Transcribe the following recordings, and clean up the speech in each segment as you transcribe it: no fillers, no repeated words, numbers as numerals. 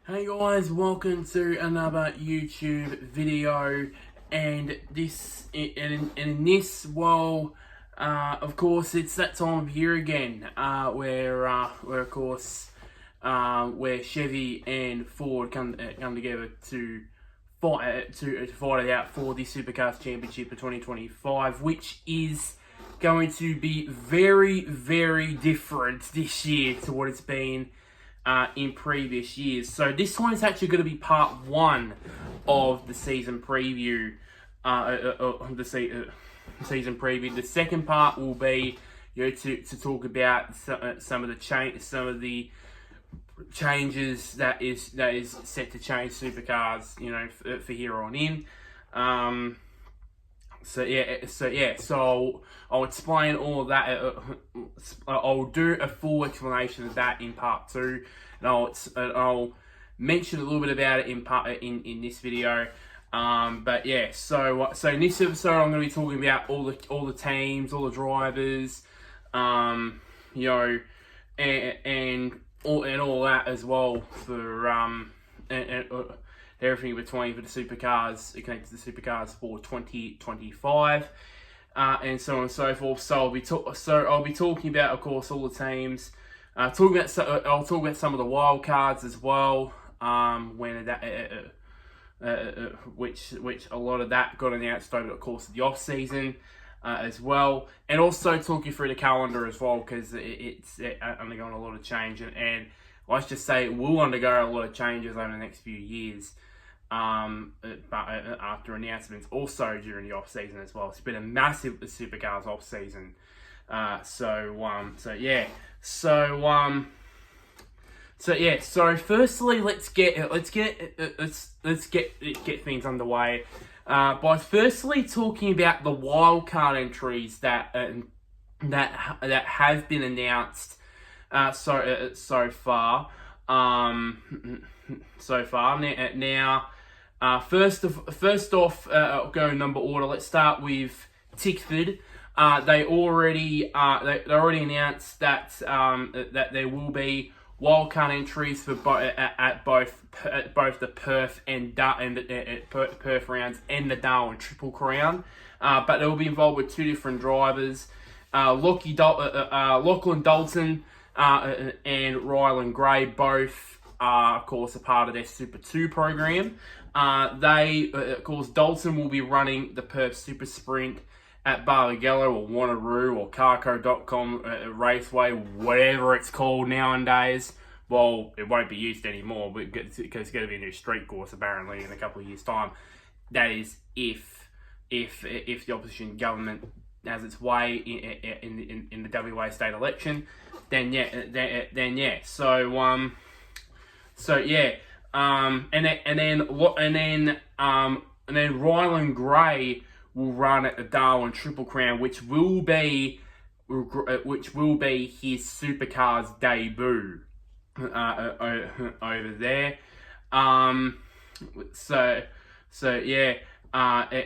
Hey guys, welcome to another YouTube video, and in this, well, of course it's that time of year again, where of course where Chevy and Ford come together to fight it out for the Supercars Championship of 2025, which is going to be very, very different this year to what it's been in previous years. So this one is actually going to be part one of the season preview. Season preview. The second part will be, to talk about some of the changes that is set to change Supercars, for here on in. So I'll explain all of that. I'll do a full explanation of that in part two, and I'll mention a little bit about it in this video. So in this episode, I'm going to be talking about all the teams, all the drivers, and all that as well for and everything between for the Supercars, connected to the Supercars for 2025, and so on and so forth. So I'll be talking about, of course, all the teams. I'll talk about some of the wildcards as well. Which a lot of that got announced over the course of the off season. As well, and also talk you through the calendar as well, because it's undergoing a lot of change, and let's just say it will undergo a lot of changes over the next few years. But after announcements, also during the off season as well. It's been a massive Supercars off season. So firstly, let's get things underway. By firstly talking about the wildcard entries that have been announced so far. Now, first off, going number order. Let's start with Tickford. They already announced that there will be wildcard entries for both the Perth and Perth rounds and the Darwin Triple Crown, but they will be involved with two different drivers, Lachlan Dalton and Rylan Gray, both of course a part of their Super 2 program. Of course, Dalton will be running the Perth Super Sprint at Barbagallo or Wanneroo or Carco.com Raceway, whatever it's called nowadays. Well, it won't be used anymore, but because it's going to be a new street course apparently in a couple of years' time. That is if the opposition government has its way in the WA state election, then yeah. And then Rylan Gray will run at the Darwin Triple Crown, which will be his Supercars debut over there. And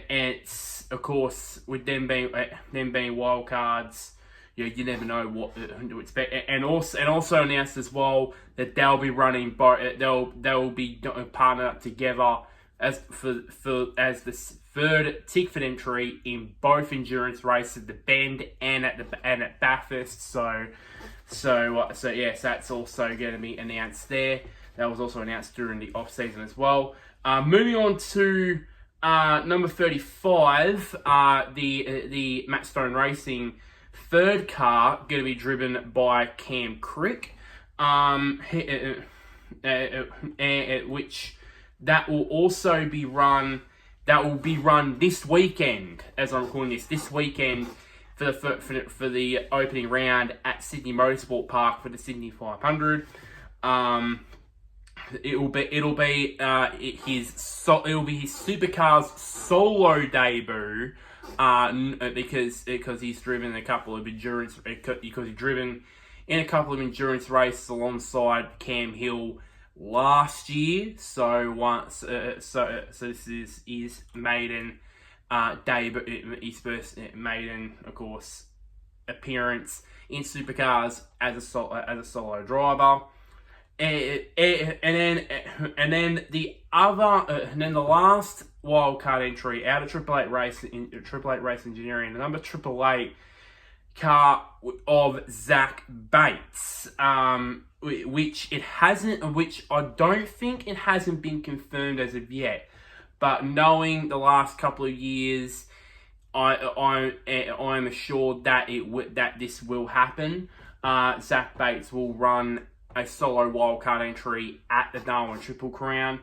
it's, of course, with them being wildcards, you never know what to expect. And also announced as well that they'll be running they'll be partnered up together as the third Tickford entry in both endurance races, the Bend and at Bathurst. So yes, that's also going to be announced there. That was also announced during the off season as well. Moving on to number 35, the Matt Stone Racing third car, going to be driven by Cam Crick, which that will also be run. That will be run this weekend, as I'm recording this weekend, for the opening round at Sydney Motorsport Park for the Sydney 500. It'll be his Supercars solo debut, because he's driven a couple of endurance races alongside Cam Hill last year. So this is his maiden debut, his first maiden, of course, appearance in Supercars as a solo driver. and then the other, and then the last wildcard entry out of Triple Eight Race Engineering, the number Triple Eight car of Zach Bates, which I don't think it hasn't been confirmed as of yet, but knowing the last couple of years, I'm assured that that this will happen. Zach Bates will run a solo wildcard entry at the Darwin Triple Crown.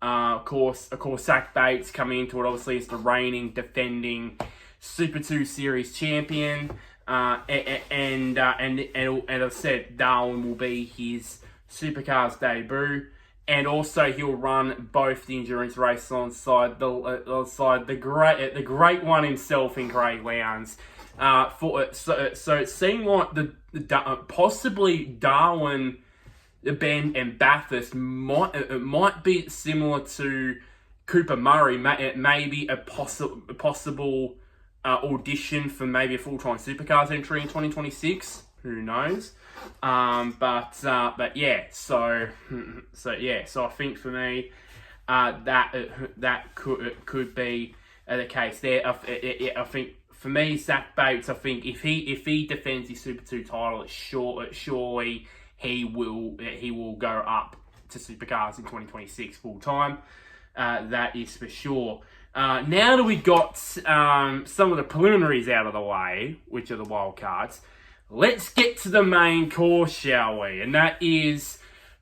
Of course, Zach Bates coming into it obviously is the reigning, defending Super 2 Series champion. And as I said, Darwin will be his Supercars debut, and also he'll run both the endurance races alongside the great one himself in Craig Lowndes. So it seemed like possibly Darwin, Bend, and Bathurst might be similar to Cooper Murray. Maybe a possible audition for maybe a full-time Supercars entry in 2026. Who knows? But yeah. So I think for me, that could be the case there. I think for me, Zach Bates. I think if he defends his Super 2 title, surely he will go up to Supercars in 2026 full time. That is for sure. Now that we got some of the preliminaries out of the way, which are the wild cards, let's get to the main course, shall we? And that is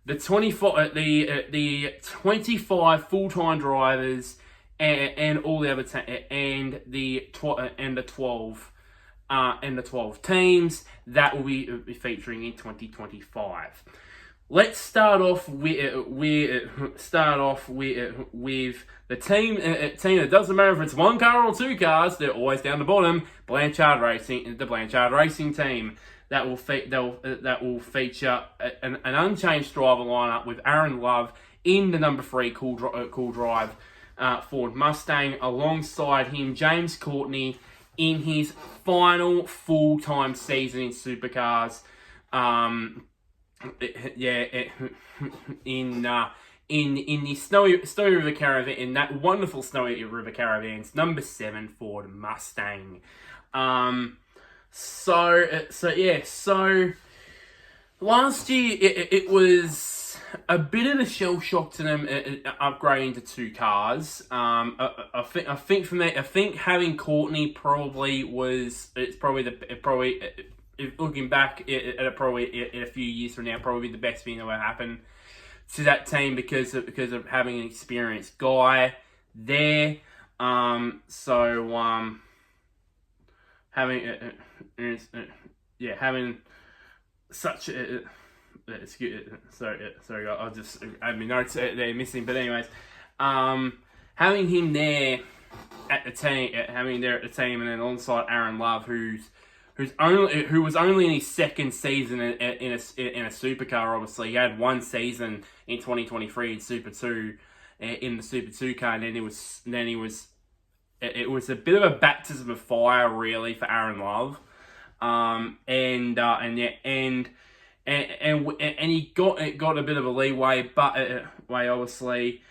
the 25 full-time drivers and all the other and the 12 teams that will be featuring in 2025. Let's start off with the team that doesn't matter if it's one car or two cars, they're always down the bottom. Blanchard Racing, the Blanchard Racing team that will feature an unchanged driver lineup with Aaron Love in the number 3 Cool Drive Ford Mustang, alongside him James Courtney in his final full-time season in Supercars. In the Snowy River Caravan, in that wonderful Snowy River Caravan's number 7 Ford Mustang. So last year it was a bit of a shell shock to them upgrading to 2 cars. I think from that, I think having Courtney probably looking back at a few years from now, probably the best thing that will happen to that team because of having an experienced guy there. Having such a sorry, I'll just add my notes they're missing. But anyways, having him there at the team, and then alongside Aaron Love, who was only in his second season in a supercar. Obviously, he had one season in 2023 in Super 2, in the Super 2 car, and then it was a bit of a baptism of fire, really, for Aaron Love. And he got a bit of a leeway, but obviously.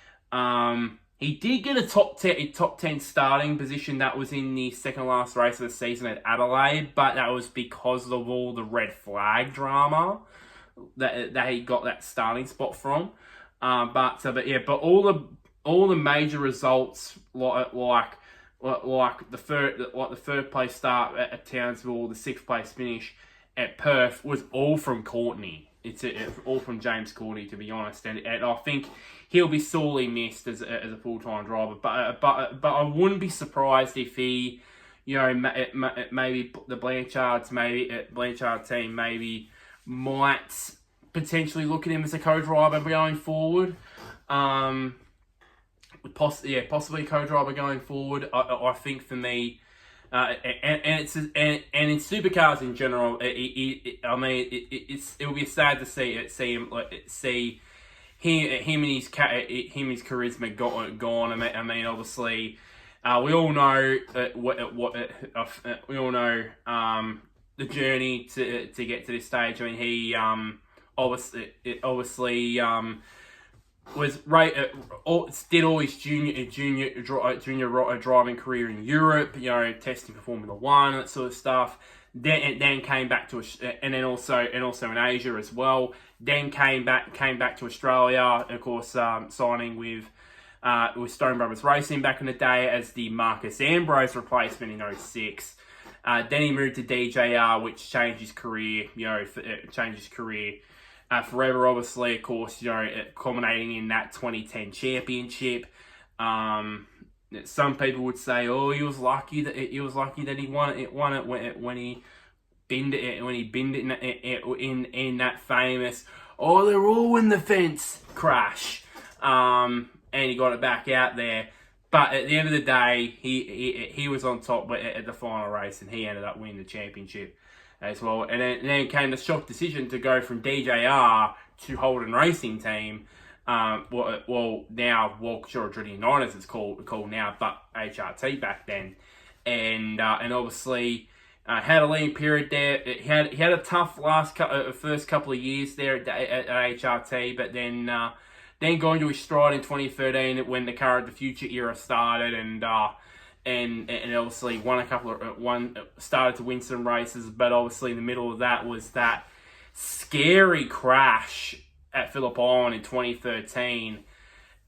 He did get a top 10 starting position. That was in the second last race of the season at Adelaide, but that was because of all the red flag drama that he got that starting spot from. But all the major results like the third place start at Townsville, the 6th place finish at Perth was all from Courtney. It's all from James Courtney, to be honest, and I think he'll be sorely missed as a full-time driver. But I wouldn't be surprised if he, maybe the Blanchard team maybe might potentially look at him as a co-driver going forward. Possibly a co-driver going forward. I think for me. And in supercars in general, it will be sad to see him and his charisma gone. I mean, obviously, we all know the journey to get to this stage. I mean, he obviously was right. Did all his junior driving career in Europe. Testing for Formula One, that sort of stuff. Then came back to, and then also in Asia as well. Then came back to Australia. Of course, signing with Stone Brothers Racing back in the day as the Marcus Ambrose replacement in 2006. Then he moved to DJR, which changed his career. Forever, obviously, of course, culminating in that 2010 championship. Some people would say, "Oh, he was lucky that he won it when he binned it in that famous they're all in the fence crash." And he got it back out there. But at the end of the day, he was on top at the final race, and he ended up winning the championship as well. And then came the shock decision to go from DJR to Holden Racing Team. Now Walkinshaw Dreddy United is called now, but HRT back then. And obviously had a lean period there. He had a tough first couple of years there at HRT, but then going to his stride in 2013 when the Car of the Future era started, and obviously started to win some races, but obviously in the middle of that was that scary crash at Phillip Island in 2013.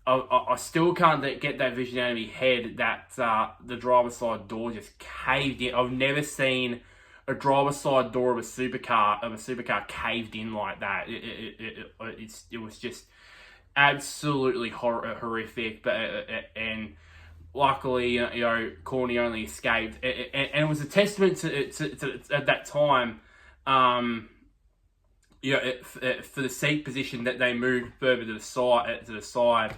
I still can't get that vision out of my head that the driver's side door just caved in. I've never seen a driver's side door of a supercar caved in like that. It was just absolutely horrific, but and luckily, Corny only escaped, and it was a testament to at that time, for the seat position that they moved further to the side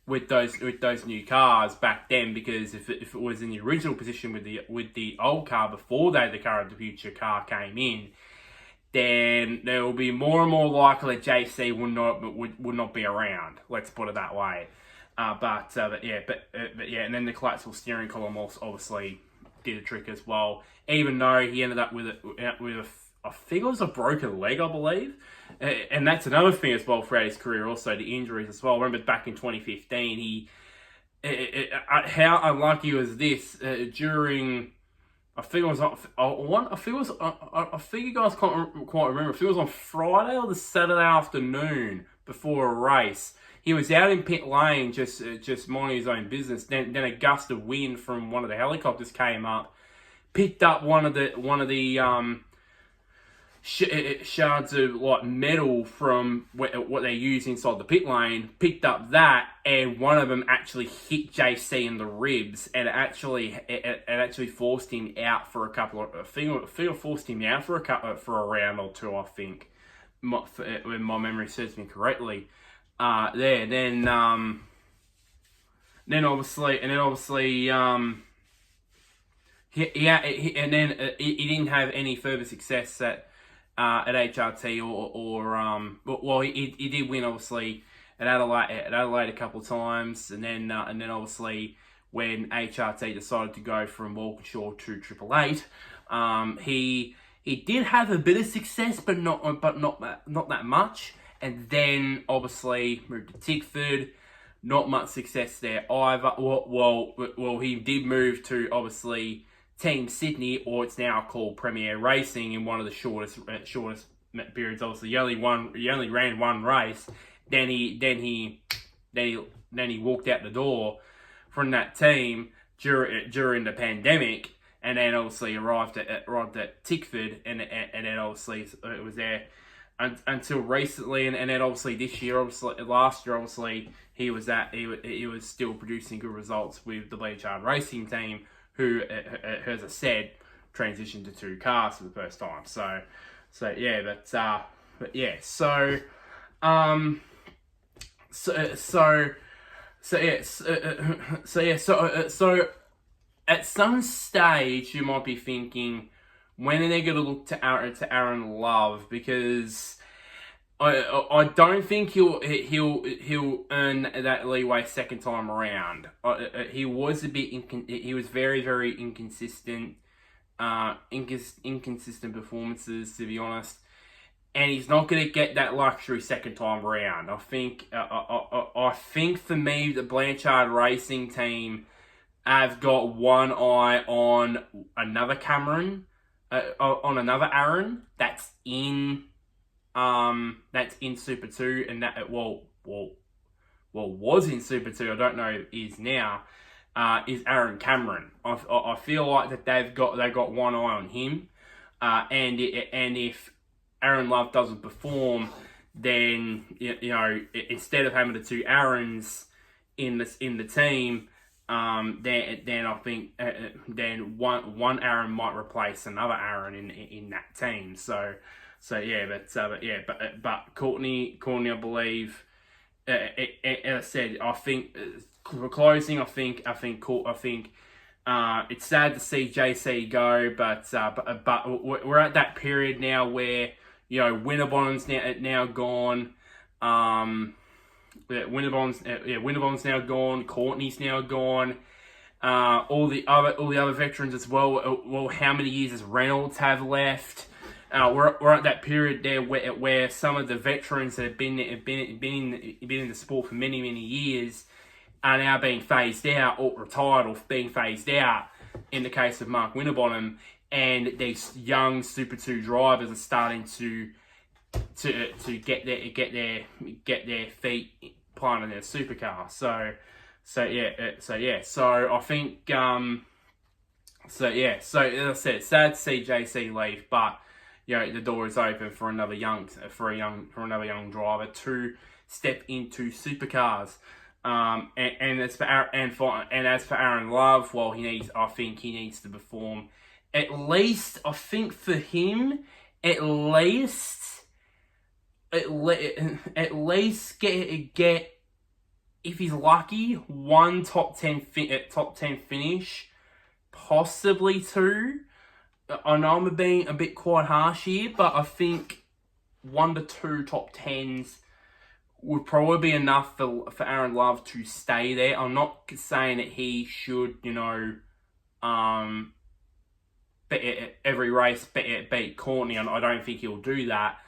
with those new cars back then, because if it was in the original position with the old car before the Car of the Future car came in, then there will be more and more likely that JC would not be around. Let's put it that way. But yeah, and then the collapsible steering column also obviously did a trick as well. Even though he ended up with I think it was a broken leg, I believe, and that's another thing as well throughout his career. Also, the injuries as well. I remember back in 2015, how unlucky was this during. I think you guys can't quite remember. I think it was on Friday or the Saturday afternoon before a race. He was out in pit lane, just minding his own business. Then a gust of wind from one of the helicopters came up, picked up one of the shards of like metal from what they use inside the pit lane. Picked up that, and one of them actually hit JC in the ribs, and it actually forced him out for a couple of. I think forced him out for a round or two. I think, when my memory serves me correctly. Then obviously, he didn't have any further success at HRT or he did win obviously at Adelaide a couple of times, and then obviously when HRT decided to go from Walkinshaw to 888, he did have a bit of success, but not that much. And then obviously moved to Tickford, not much success there either. Well, he did move to obviously Team Sydney, or it's now called Premier Racing, in one of the shortest periods. Obviously, he only ran one race. Then he walked out the door from that team during the pandemic, and then obviously arrived at Tickford, and then obviously it was there until recently, and then obviously last year, obviously he was still producing good results with the Blanchard Racing Team, who, as I said, transitioned to two cars for the first time. So at some stage you might be thinking, when are they going to look to Aaron Love? Because I don't think he'll earn that leeway second time around. He was he was very, very inconsistent, inconsistent performances, to be honest. and he's not going to get that luxury second time round. I think for me, the Blanchard Racing team have got one eye on another Cameron, on another Aaron that's in Super 2, and that was in Super 2. I don't know is now. Is Aaron Cameron. I feel like that they've got one eye on him, and if Aaron Love doesn't perform, then instead of having the two Aarons in the team, then I think then one Aaron might replace another Aaron in that team. So but Courtney, I believe. As I said, I think for closing, I think it's sad to see JC go, but we're at that period now where Winterbottom's now gone. Winterbottom's now gone. Courtney's now gone. All the other veterans as well. Well, how many years does Reynolds have left? We're at that period there where some of the veterans that have been in the sport for many years are now being phased out or retired or being phased out. In the case of Mark Winterbottom, and these young Super 2 drivers are starting to get their feet planted in a supercar. So I think so as I said, it's sad to see JC leave, but the door is open for another young driver to step into supercars. And as for Aaron Love, well, I think he needs to perform at least. I think for him, at least get, if he's lucky, one top 10 finish, possibly two. I know I'm being a bit quite harsh here, but I think 1 to 2 top 10s would probably be enough for Aaron Love to stay there. I'm not saying that he should, every race beat Courtney. I don't think he'll do that,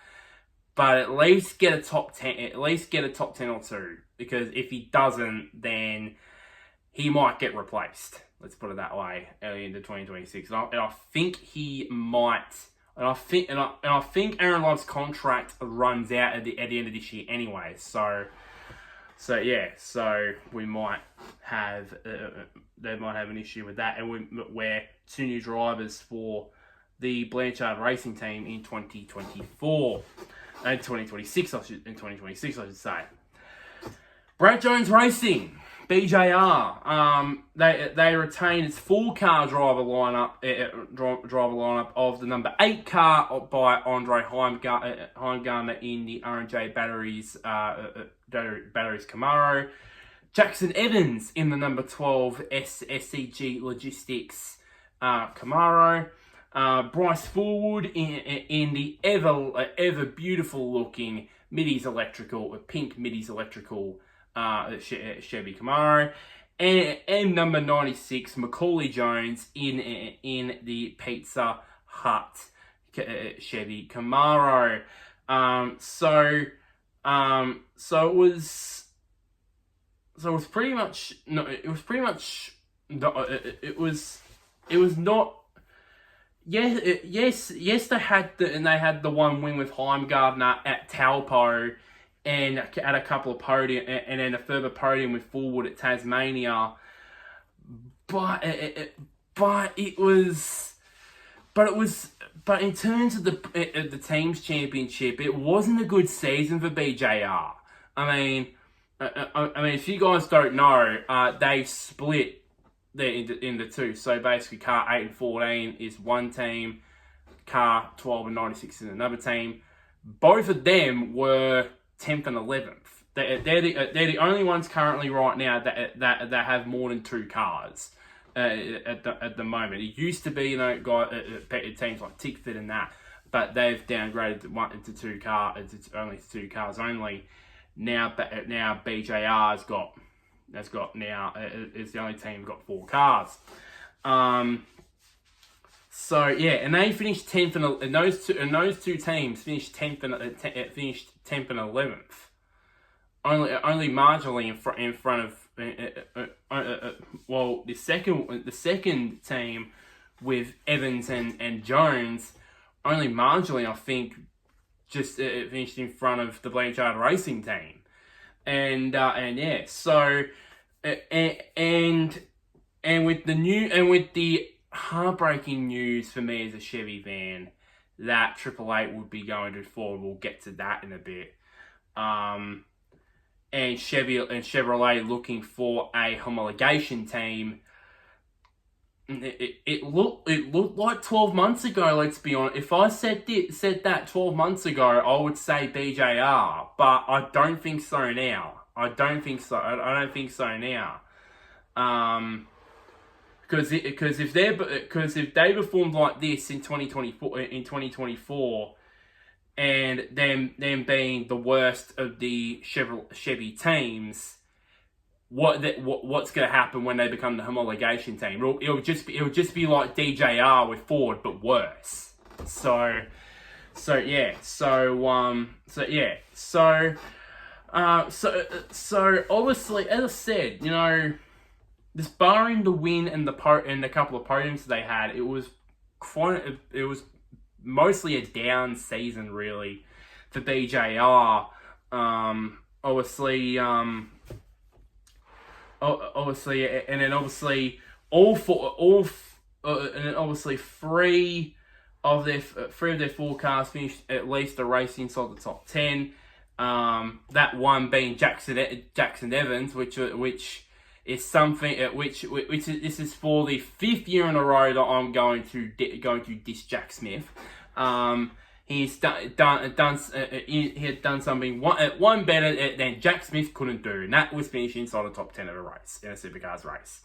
but at least get a top 10. At least get a top 10 or 2, because if he doesn't, then he might get replaced. Let's put it that way, early into 2026. And I think he might. And I think Aaron Love's contract runs out at the end of this year anyway. So we might have they might have an issue with that, and we're 2 new drivers for the Blanchard Racing team in 2024 and 2026. I should say. Brad Jones Racing. BJR, they retain its 4-car driver lineup of the number 8 car by Andre Heimgartner in the R&J Batteries Camaro, Jackson Evans in the number 12 SCG Logistics Camaro, Bryce Forward in the ever beautiful looking pink Middies Electrical Chevy Camaro, and number 96 Macaulay Jones in the Pizza Hut Chevy Camaro. So it was pretty much no. It was pretty much it was not. Yes. They had the one win with Heimgartner at Taupo, and at a couple of podium, and then a further podium with Forward at Tasmania. But in terms of the team's championship, it wasn't a good season for BJR. I mean, if you guys don't know, they split into 2. So basically, car 8 and 14 is one team, car 12 and 96 is another team. Both of them were 10th and 11th. They're the only ones currently right now that have more than 2 cars at the moment. It used to be teams like Tickford and that, but they've downgraded into 2 cars. It's only 2 cars only now. Now BJR is the only team got 4 cars. So yeah, and they finished 10th and those two teams finished 10th and 11th. Only marginally in front of the second team with Evans and Jones, only marginally, I think, just finished in front of the Blanchard racing team. And yeah, so and with the heartbreaking news for me as a Chevy fan that Triple Eight would be going to Ford. We'll get to that in a bit. And Chevrolet looking for a homologation team. It looked like 12 months ago. Let's be honest. If I said that 12 months ago, I would say BJR, but I don't think so now. I don't think so now. Because if they performed like this in 2024, and them being the worst of the Chevy teams, what's going to happen when they become the homologation team? It'll just be like DJR with Ford, but worse. So obviously, as I said, just barring the win and a couple of podiums they had, it was mostly a down season really for BJR. Obviously, and then obviously three of their four cars finished at least a race inside the top 10. That one being Jackson Evans, which is something this is for the 5th year in a row that I'm going to diss Jack Smith. He had done something one better than Jack Smith couldn't do, and that was finish inside the top 10 of a race in a Supercars race.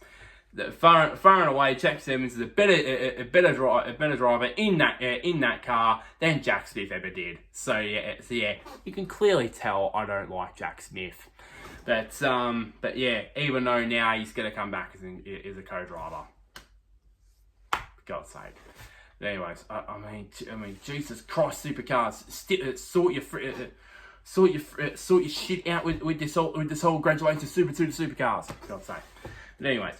Far and away, Jack Evans is a better driver in that car than Jack Smith ever did. So yeah, you can clearly tell I don't like Jack Smith. But yeah, even though now he's going to come back as a co-driver. For God's sake. But anyways, I mean, Jesus Christ, Supercars, sort your shit out with this whole graduation to Super 2 to Supercars. For God's sake. But anyways,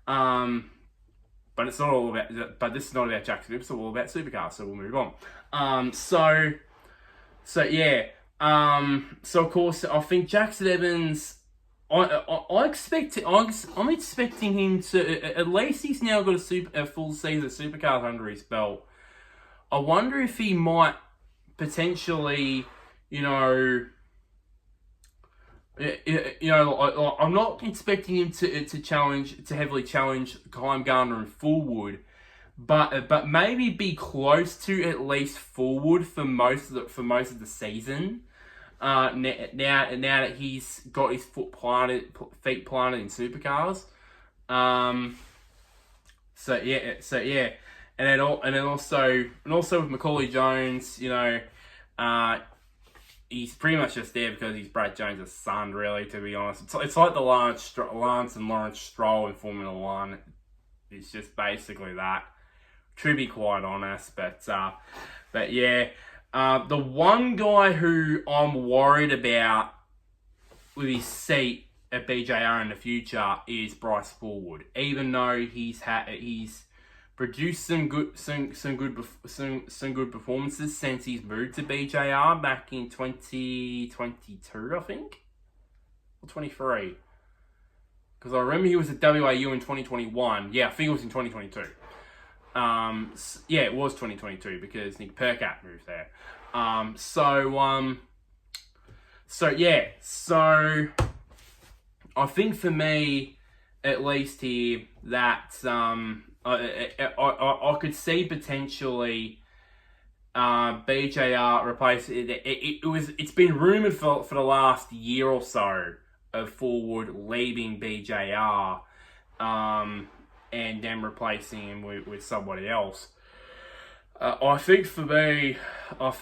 but it's not all about. But this is not about Jack Smith. It's all about Supercars. So we'll move on. So yeah. So of course, I think Jackson Evans. I'm expecting him to, at least he's now got a full season of Supercars under his belt. I wonder if he might potentially, I'm not expecting him to heavily challenge Heimgartner and Fullwood, but maybe be close to at least Fullwood for most of the season. Now that he's got his feet planted in Supercars, so yeah, and then also with Macaulay Jones, he's pretty much just there because he's Brad Jones' son, really. To be honest, it's like the Lance and Lawrence Stroll in Formula One. It's just basically that. To be quite honest, but yeah. The one guy who I'm worried about with his seat at BJR in the future is Bryce Fullwood. Even though he's produced some good performances since he's moved to BJR back in 2022, I think, or 23. Because I remember he was at WAU in 2021. Yeah, I think it was in 2022. Yeah, it was 2022 because Nick Percat moved there. So I think for me, at least here, that I could see potentially BJR replace it. It's been rumored for the last year or so of Fullwood leaving BJR. And then replacing him with somebody else. I think for me, I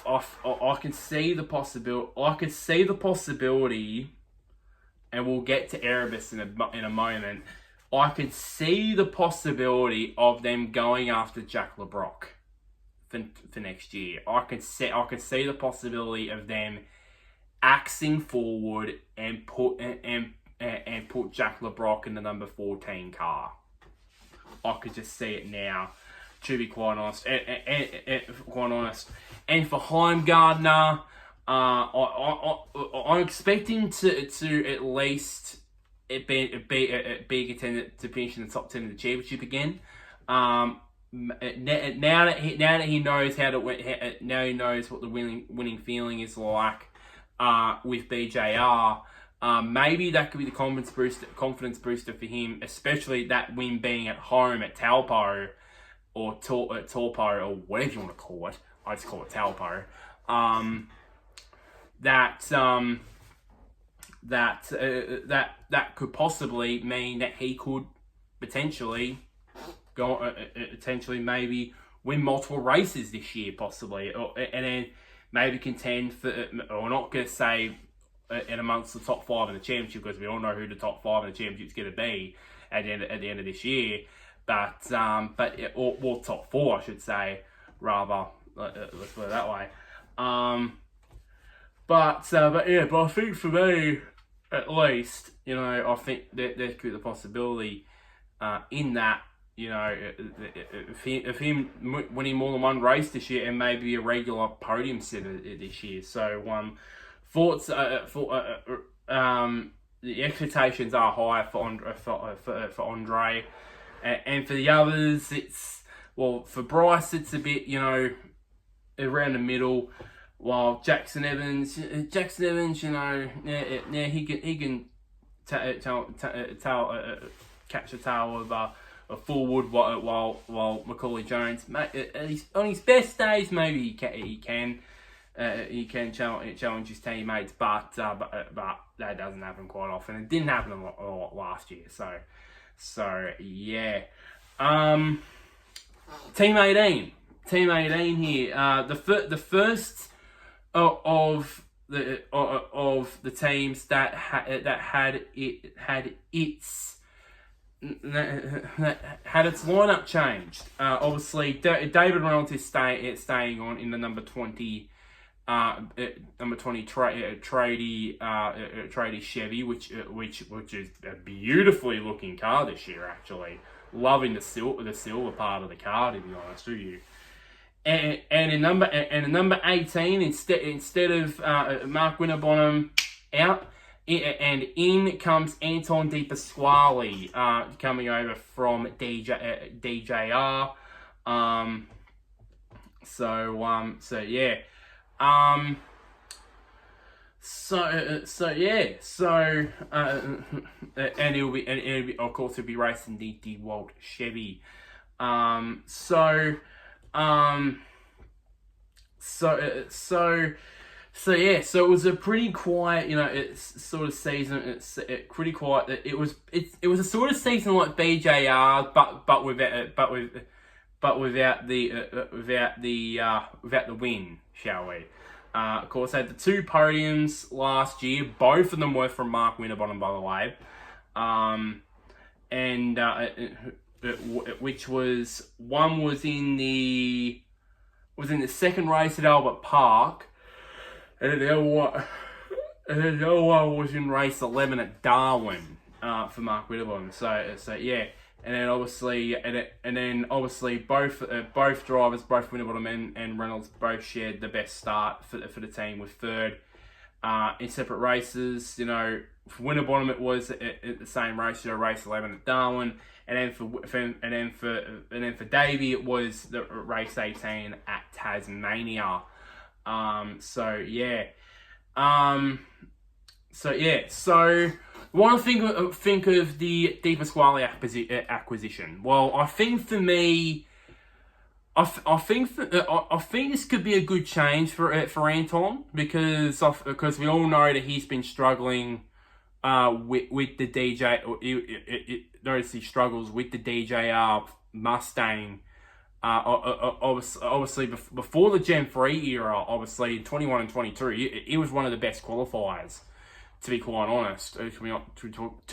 can see the possibility. And we'll get to Erebus in a moment. I could see the possibility of them going after Jack LeBrock for next year. I could see the possibility of them axing forward and put Jack LeBrock in the number 14 car. I could just see it now, to be quite honest. And for Heimgartner, I'm expecting to at least be a contender to finish in the top 10 of the championship again. Now that he knows how to win, now he knows what the winning feeling is like with BJR. Maybe that could be the confidence booster for him, especially that win being at home at Taupo or Taupo or whatever you want to call it. I just call it Taupo. That could possibly mean that he could potentially maybe win multiple races this year, possibly, and then maybe contend for. We're not going to say in amongst the top 5 in the championship, because we all know who the top 5 in the championship is going to be at the end of this year. But top 4, I should say, rather. Let's put it that way. But I think for me, at least, I think that there could be the possibility in that, if him winning more than one race this year and maybe a regular podium sitter this year. So thoughts the expectations are high for Andre, and for the others, for Bryce it's a bit around the middle. While Jackson Evans, he can catch the tail of a forward, while Macaulay Jones, on his best days, maybe he can challenge his teammates, but that doesn't happen quite often. It didn't happen a lot last year. So yeah. Team 18 here. The first of the teams that had its lineup changed. Obviously, David Reynolds is staying on in the number 20 tradie Chevy, which is a beautifully looking car this year. Actually, loving the silver part of the car, to be honest with you. And in number 18, instead of Mark Winterbottom out, and in comes Anton De Pasquale, coming over from DJR. And he'll be of course racing the DeWalt Chevy. So it was a pretty quiet, it's sort of season. It's pretty quiet. It was a sort of season like BJR, but without the win, shall we? Of course, they had the 2 podiums last year. Both of them were from Mark Winterbottom, by the way. Which was one was in the second race at Albert Park, and the other one was in race 11 at Darwin for Mark Winterbottom. So yeah, and then obviously both drivers, both Winterbottom and Reynolds, both shared the best start for the team with third in separate races. For Winterbottom it was at the same race, race 11 at Darwin. And then for Davey, it was the race 18 at Tasmania. So what do I think of the De Pasquale acquisition? Well, I think for me, I think this could be a good change for Anton, because we all know that he's been struggling with the DJ. Notice he struggles with the DJR Mustang. Obviously, before the Gen 3 era, obviously 21 and 22, he was one of the best qualifiers. To be quite honest, to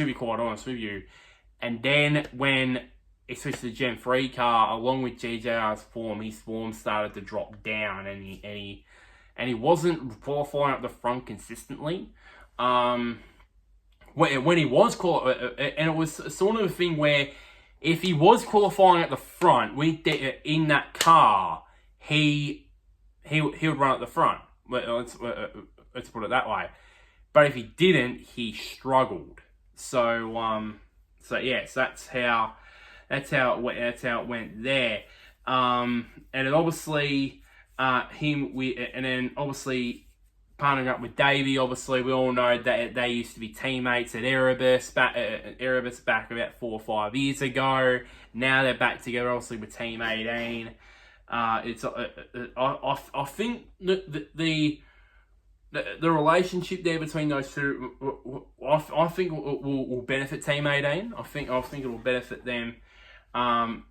be quite honest with you, And then when he switched to the Gen 3 car, along with GJR's form, his form started to drop down, and he wasn't qualifying up the front consistently. When he was and it was sort of a thing where if he was qualifying at the front in that car, he would run at the front. Let's put it that way. But if he didn't, he struggled. So that's how it went there. And then obviously then obviously partnering up with Davey. Obviously, we all know that they used to be teammates at Erebus back about 4 or 5 years ago. Now they're back together, obviously with Team 18. I think the relationship there between those two, I think will benefit Team 18. I think it will benefit them more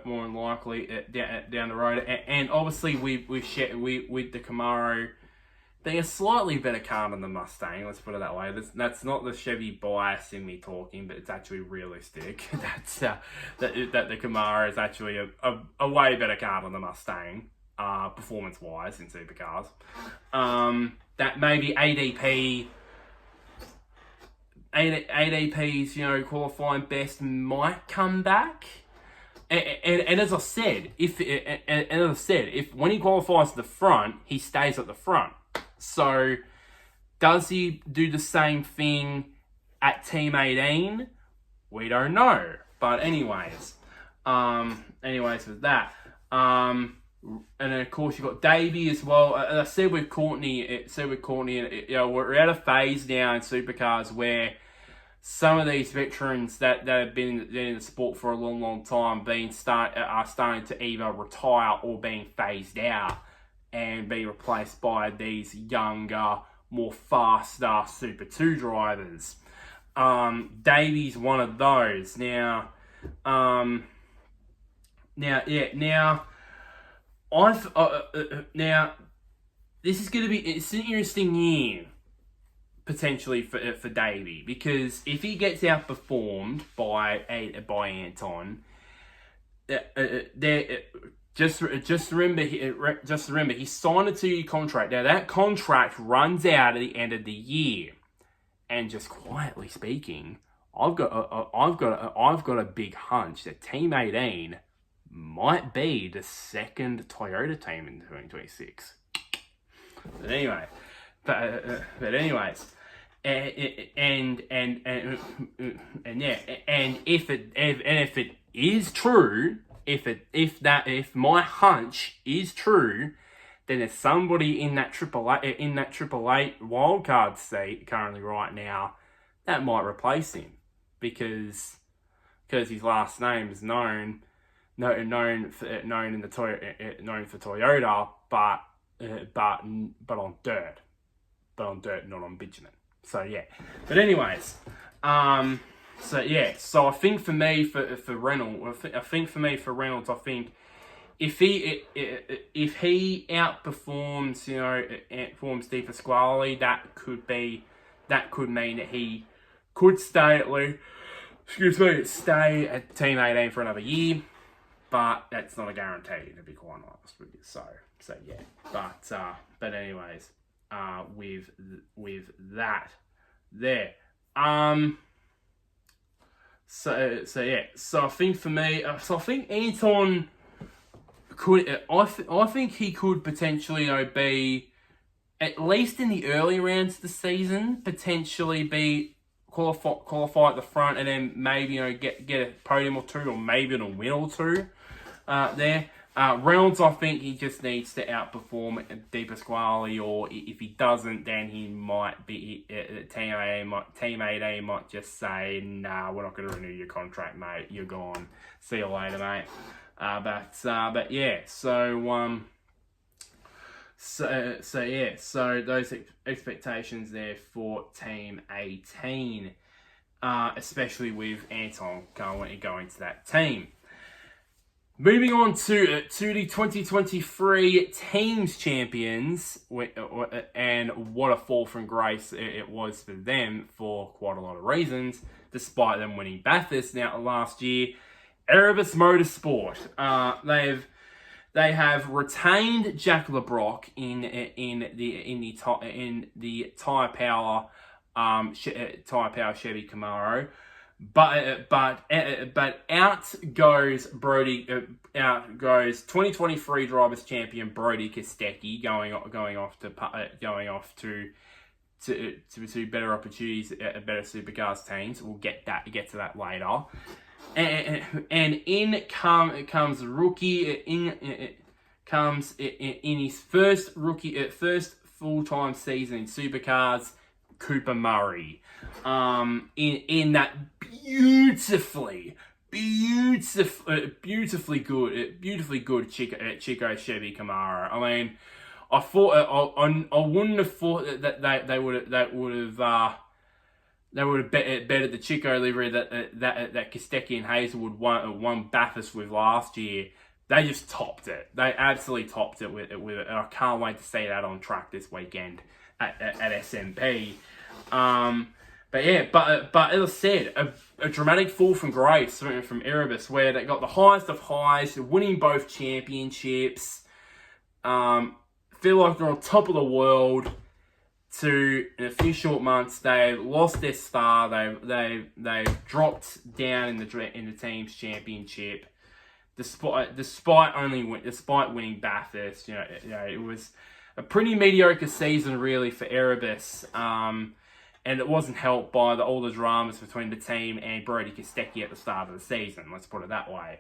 than likely down the road. And obviously with the Camaro being a slightly better car than the Mustang, let's put it that way. That's not the Chevy bias in me talking, but it's actually realistic. That the Camaro is actually a way better car than the Mustang, performance-wise in supercars. That maybe ADP's qualifying best might come back. And as I said, if when he qualifies at the front, he stays at the front. So, does he do the same thing at Team 18? We don't know. But anyways with that. And then of course you've got Davey as well. As I said with Courtney, we're at a phase now in supercars where some of these veterans that have been in the sport for a long time are starting to either retire or being phased out and be replaced by these younger, more faster Super 2 drivers. Davey's one of those. Now, this is going to be, it's an interesting year, potentially, for Davey, because if he gets outperformed by Anton, just remember, he signed a 2-year contract. Now that contract runs out at the end of the year, and just quietly speaking, I've got a big hunch that Team 18 might be the second Toyota team in 2026. But anyway, if it is true. If my hunch is true, then there's somebody in that Triple Eight wildcard seat currently right now that might replace him because his last name is known for Toyota, but on dirt, not on bitumen. So yeah, but anyways, So I think for me, for Reynolds, I think if he outperforms, outperforms Di Pasquale, that could mean that he could stay at Team 18 for another year, but that's not a guarantee, to be quite honest with you. So yeah, but anyways, with that there, So I think for me, I think Anton could. I think he could potentially, be at least in the early rounds of the season, potentially be qualify at the front, and then maybe get a podium or two, or maybe a win or two there. Reynolds, I think he just needs to outperform Di Pasquale, or if he doesn't, then he might be Team 18 might just say, "Nah, we're not going to renew your contract, mate. You're gone. See you later, mate." But yeah, so those expectations there for Team 18, especially with Anton going to that team. Moving on to the 2023 Teams Champions, and what a fall from grace it was for them for quite a lot of reasons, despite them winning Bathurst now last year. Erebus Motorsport, they have retained Jack LeBrock in the Tyre Power Chevy Camaro. But out goes 2023 drivers champion Brody Kostecki going off to better opportunities at better supercars teams. We'll get to that later. And in comes rookie comes in his first full-time season in supercars, Cooper Murray, in that beautifully good Chico Chevy Camaro. I mean, I wouldn't have thought that they would have betted the Chico livery that Kostecki and Hazelwood won Bathurst with last year. They just topped it. They absolutely topped it with it. And I can't wait to see that on track this weekend at SMP. But as I said, a dramatic fall from grace from Erebus, where they got the highest of highs, winning both championships. Feel like they're on top of the world. To in a few short months, they lost their star. They dropped down in the team's championship, despite winning Bathurst. It was a pretty mediocre season really for Erebus. And it wasn't helped by all the dramas between the team and Brody Kostecki at the start of the season. Let's put it that way.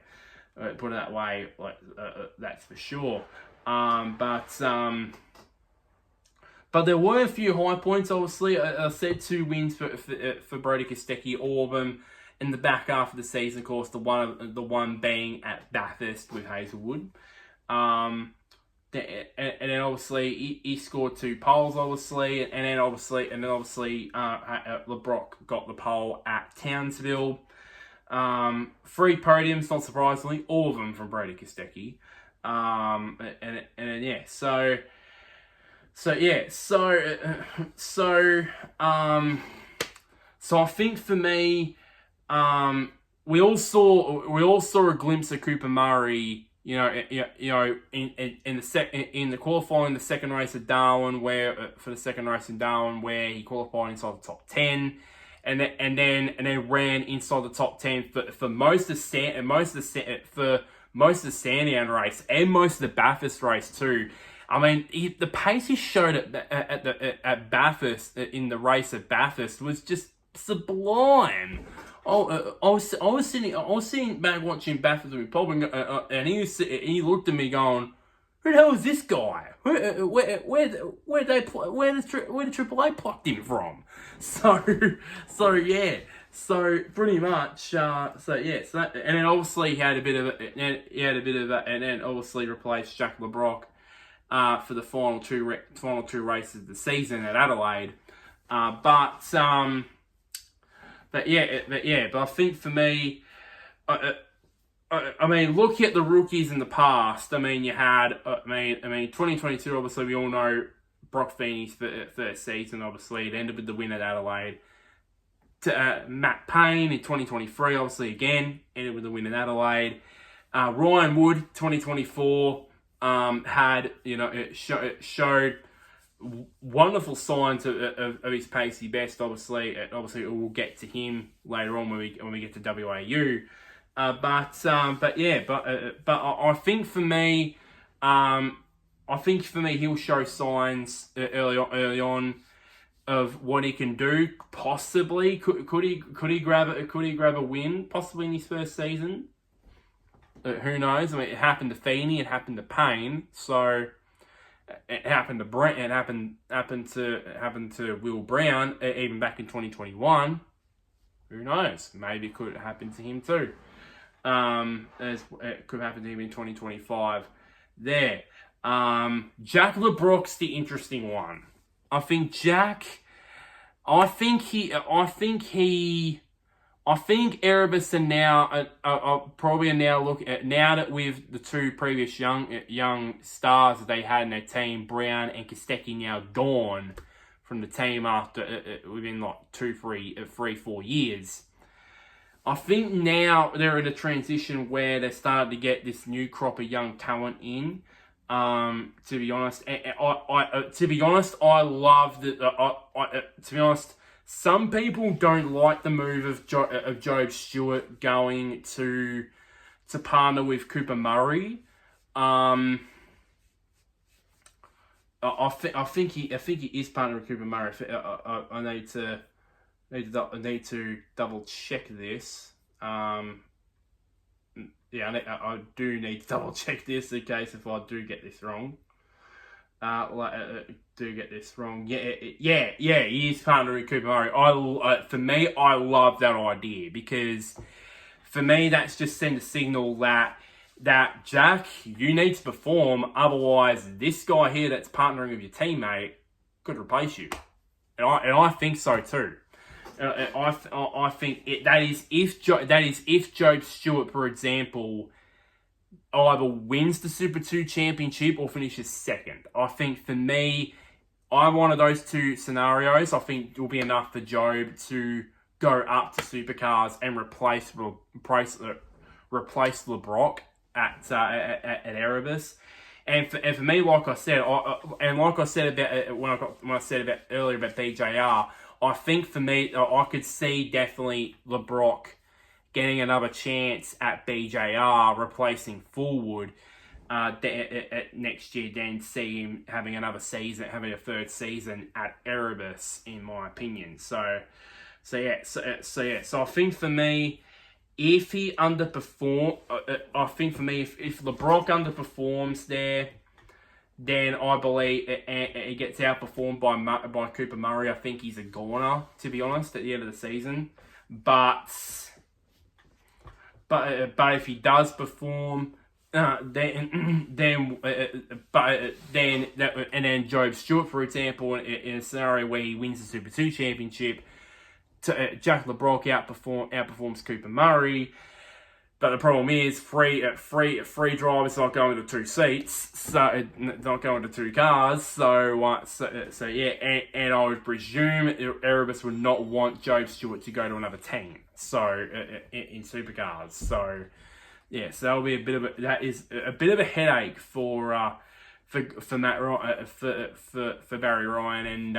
That's for sure. But there were a few high points, obviously. I said 2 wins for Brody Kostecki, all of them in the back half of the season. Of course, the one being at Bathurst with Hazelwood. And then obviously he scored 2 poles, obviously, and then obviously LeBrock got the pole at Townsville. 3 podiums, not surprisingly, all of them from Brody Kostecki. So I think for me, we all saw a glimpse of Cooper Murray, in the qualifying, the second race at Darwin, where he qualified inside the top 10, and then ran inside the top 10 for most of the Sandown race and most of the Bathurst race too. I mean, the pace he showed at Bathurst, in the race at Bathurst, was just sublime. I was sitting back watching Bathurst with Bob, and he looked at me going, "Who the hell is this guy? Where the Triple A plucked him from?" So pretty much, and then obviously he had a bit of and then obviously replaced Jack LeBrock for the final two races of the season at Adelaide. But I think for me, I mean, look at the rookies in the past. I mean, you had, 2022, obviously, we all know Brock Feeney's first season, obviously. It ended with the win at Adelaide. Matt Payne in 2023, obviously, again, ended with the win at Adelaide. Ryan Wood, 2024, showed wonderful signs of his pacey best. Obviously, we'll get to him later on when we get to WAU. But I think for me, he'll show signs early on of what he can do. Possibly, could he grab a win? Possibly in his first season. Who knows? I mean, it happened to Feeney, it happened to Payne, so it happened to Brent, it happened to Will Brown, even back in 2021. Who knows? Maybe it could happen to him too. As it could happen to him in 2025. There. Jack LeBrock's the interesting one. I think I think Erebus are now probably now looking at, now that with the two previous young stars that they had in their team, Brown and Kostecki, now gone from the team after within like 4 years. I think now they're in a transition where they're starting to get this new crop of young talent in. To be honest, I love that. To be honest, some people don't like the move of Job Stewart going to partner with Cooper Murray. I think he is partnering with Cooper Murray. I need to double check this. Yeah, I do need to double check this in case if I do get this wrong. Do get this wrong. Yeah, he is partnering with Cooper Murray. For me, I love that idea because for me, that's just send a signal that Jack, you need to perform, otherwise this guy here that's partnering with your teammate could replace you, and I think so too. I think that is if Job Stewart, for example, either wins the Super 2 championship or finishes second. I think for me, I'm one of those two scenarios. I think it will be enough for Job to go up to Supercars and replace LeBrock at Erebus. And for me, like I said, about when I said about earlier about BJR, I think for me, I could see definitely LeBrock getting another chance at BJR, replacing Fullwood next year, then see him having a third season at Erebus, in my opinion. So I think for me, if he underperform, if LeBrock underperforms there, then I believe it gets outperformed by Cooper Murray. I think he's a goner, to be honest, at the end of the season. But if he does perform, then Job Stewart, for example, in a scenario where he wins the Super 2 championship, Jack LeBrock outperforms Cooper Murray. But the problem is, free drivers not going to 2 seats, so not going to 2 cars. So yeah, and I would presume Erebus would not want Job Stewart to go to another team. So in Supercars, so yeah, so that'll be that is a bit of a headache for Matt for Barry Ryan and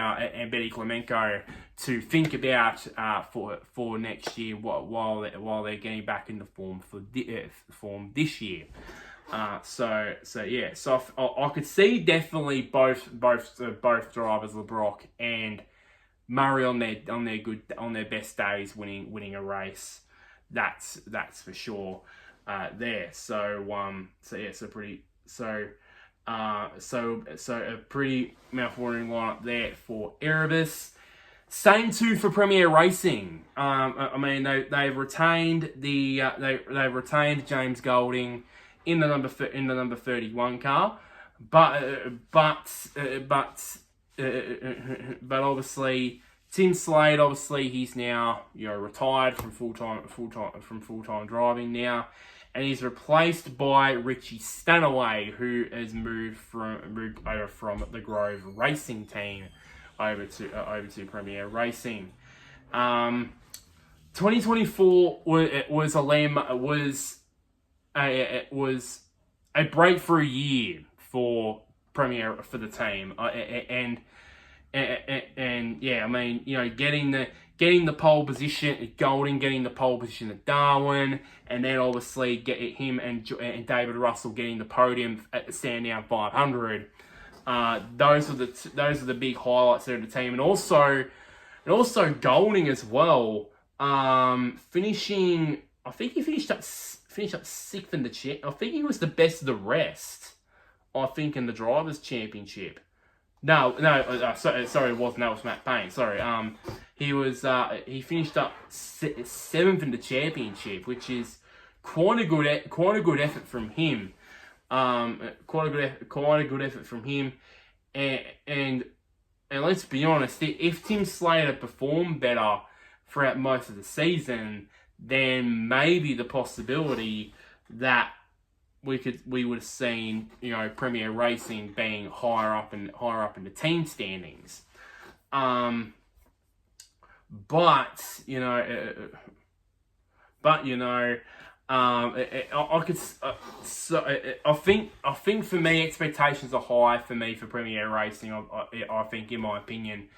Betty Clemenco to think about for next year while they're getting back into form form this year. So I could see definitely both drivers, LeBrock and Murray on their best days winning a race. That's for sure. There. So a pretty mouth-watering lineup there for Erebus. Same too for Premier Racing. I mean they've retained they've retained James Golding in the number 31 car, but obviously Tim Slade, obviously he's now retired from full-time driving now. And he's replaced by Richie Stanaway, who has moved over from the Grove Racing team over to Premier Racing. 2024 was a breakthrough year for the team, and yeah, I mean getting the pole position at Golding, getting the pole position at Darwin, and then obviously get him and David Russell getting the podium at the Sandown 500. Those are the big highlights there of the team, and also Golding as well. Finishing, I think he finished up 6th in the chair. I think he was the best of the rest. I think in the Drivers' Championship. No, sorry, it wasn't. That was Matt Payne. Sorry. He finished up 7th in the championship, which is quite a good effort from him. Quite a good effort from him. And let's be honest, if Tim Slade had performed better throughout most of the season, then maybe the possibility that we would have seen, Premier Racing being higher up in the team standings. I think for me, expectations are high for me for Premier Racing. I think, in my opinion,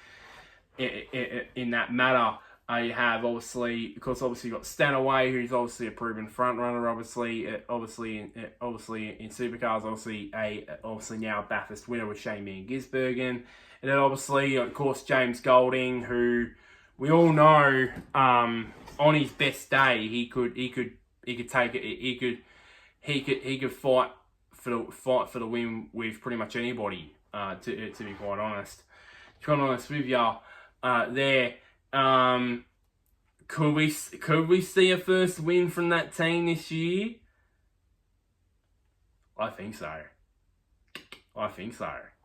in that matter, you have obviously you've got Stanaway, who's obviously a proven front runner. Obviously in Supercars, obviously now a Bathurst winner with Shane Van Gisbergen, and then obviously, of course, James Golding, who we all know, on his best day, he could take it. He could fight for the win with pretty much anybody. To be quite honest with you, there. Could we see a first win from that team this year? I think so.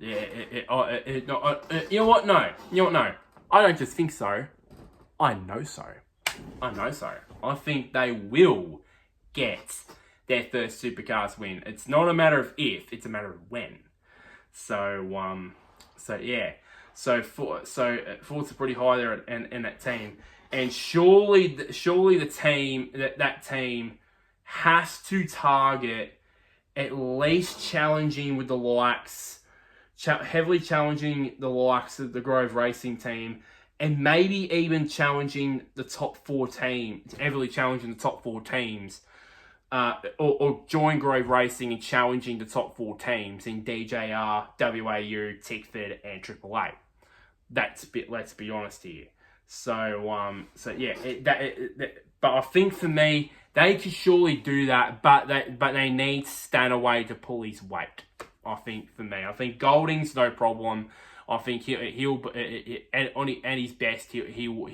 Yeah. You know what? No. I don't just think so. I know so. I think they will get their first Supercars win. It's not a matter of if, it's a matter of when. So yeah. So Ford's pretty high there in that team, and surely the team that team has to target at least challenging with the likes, heavily challenging the likes of the Grove Racing team, and maybe even challenging the top 4 teams, heavily challenging the top 4 teams. Or join Grove Racing and challenging the top 4 teams in DJR, WAU, Tickford, and AAA. Let's be honest here. But I think for me, they could surely do that, but they need Stanaway to pull his weight. I think for me, Golding's no problem. I think he'll at his best he will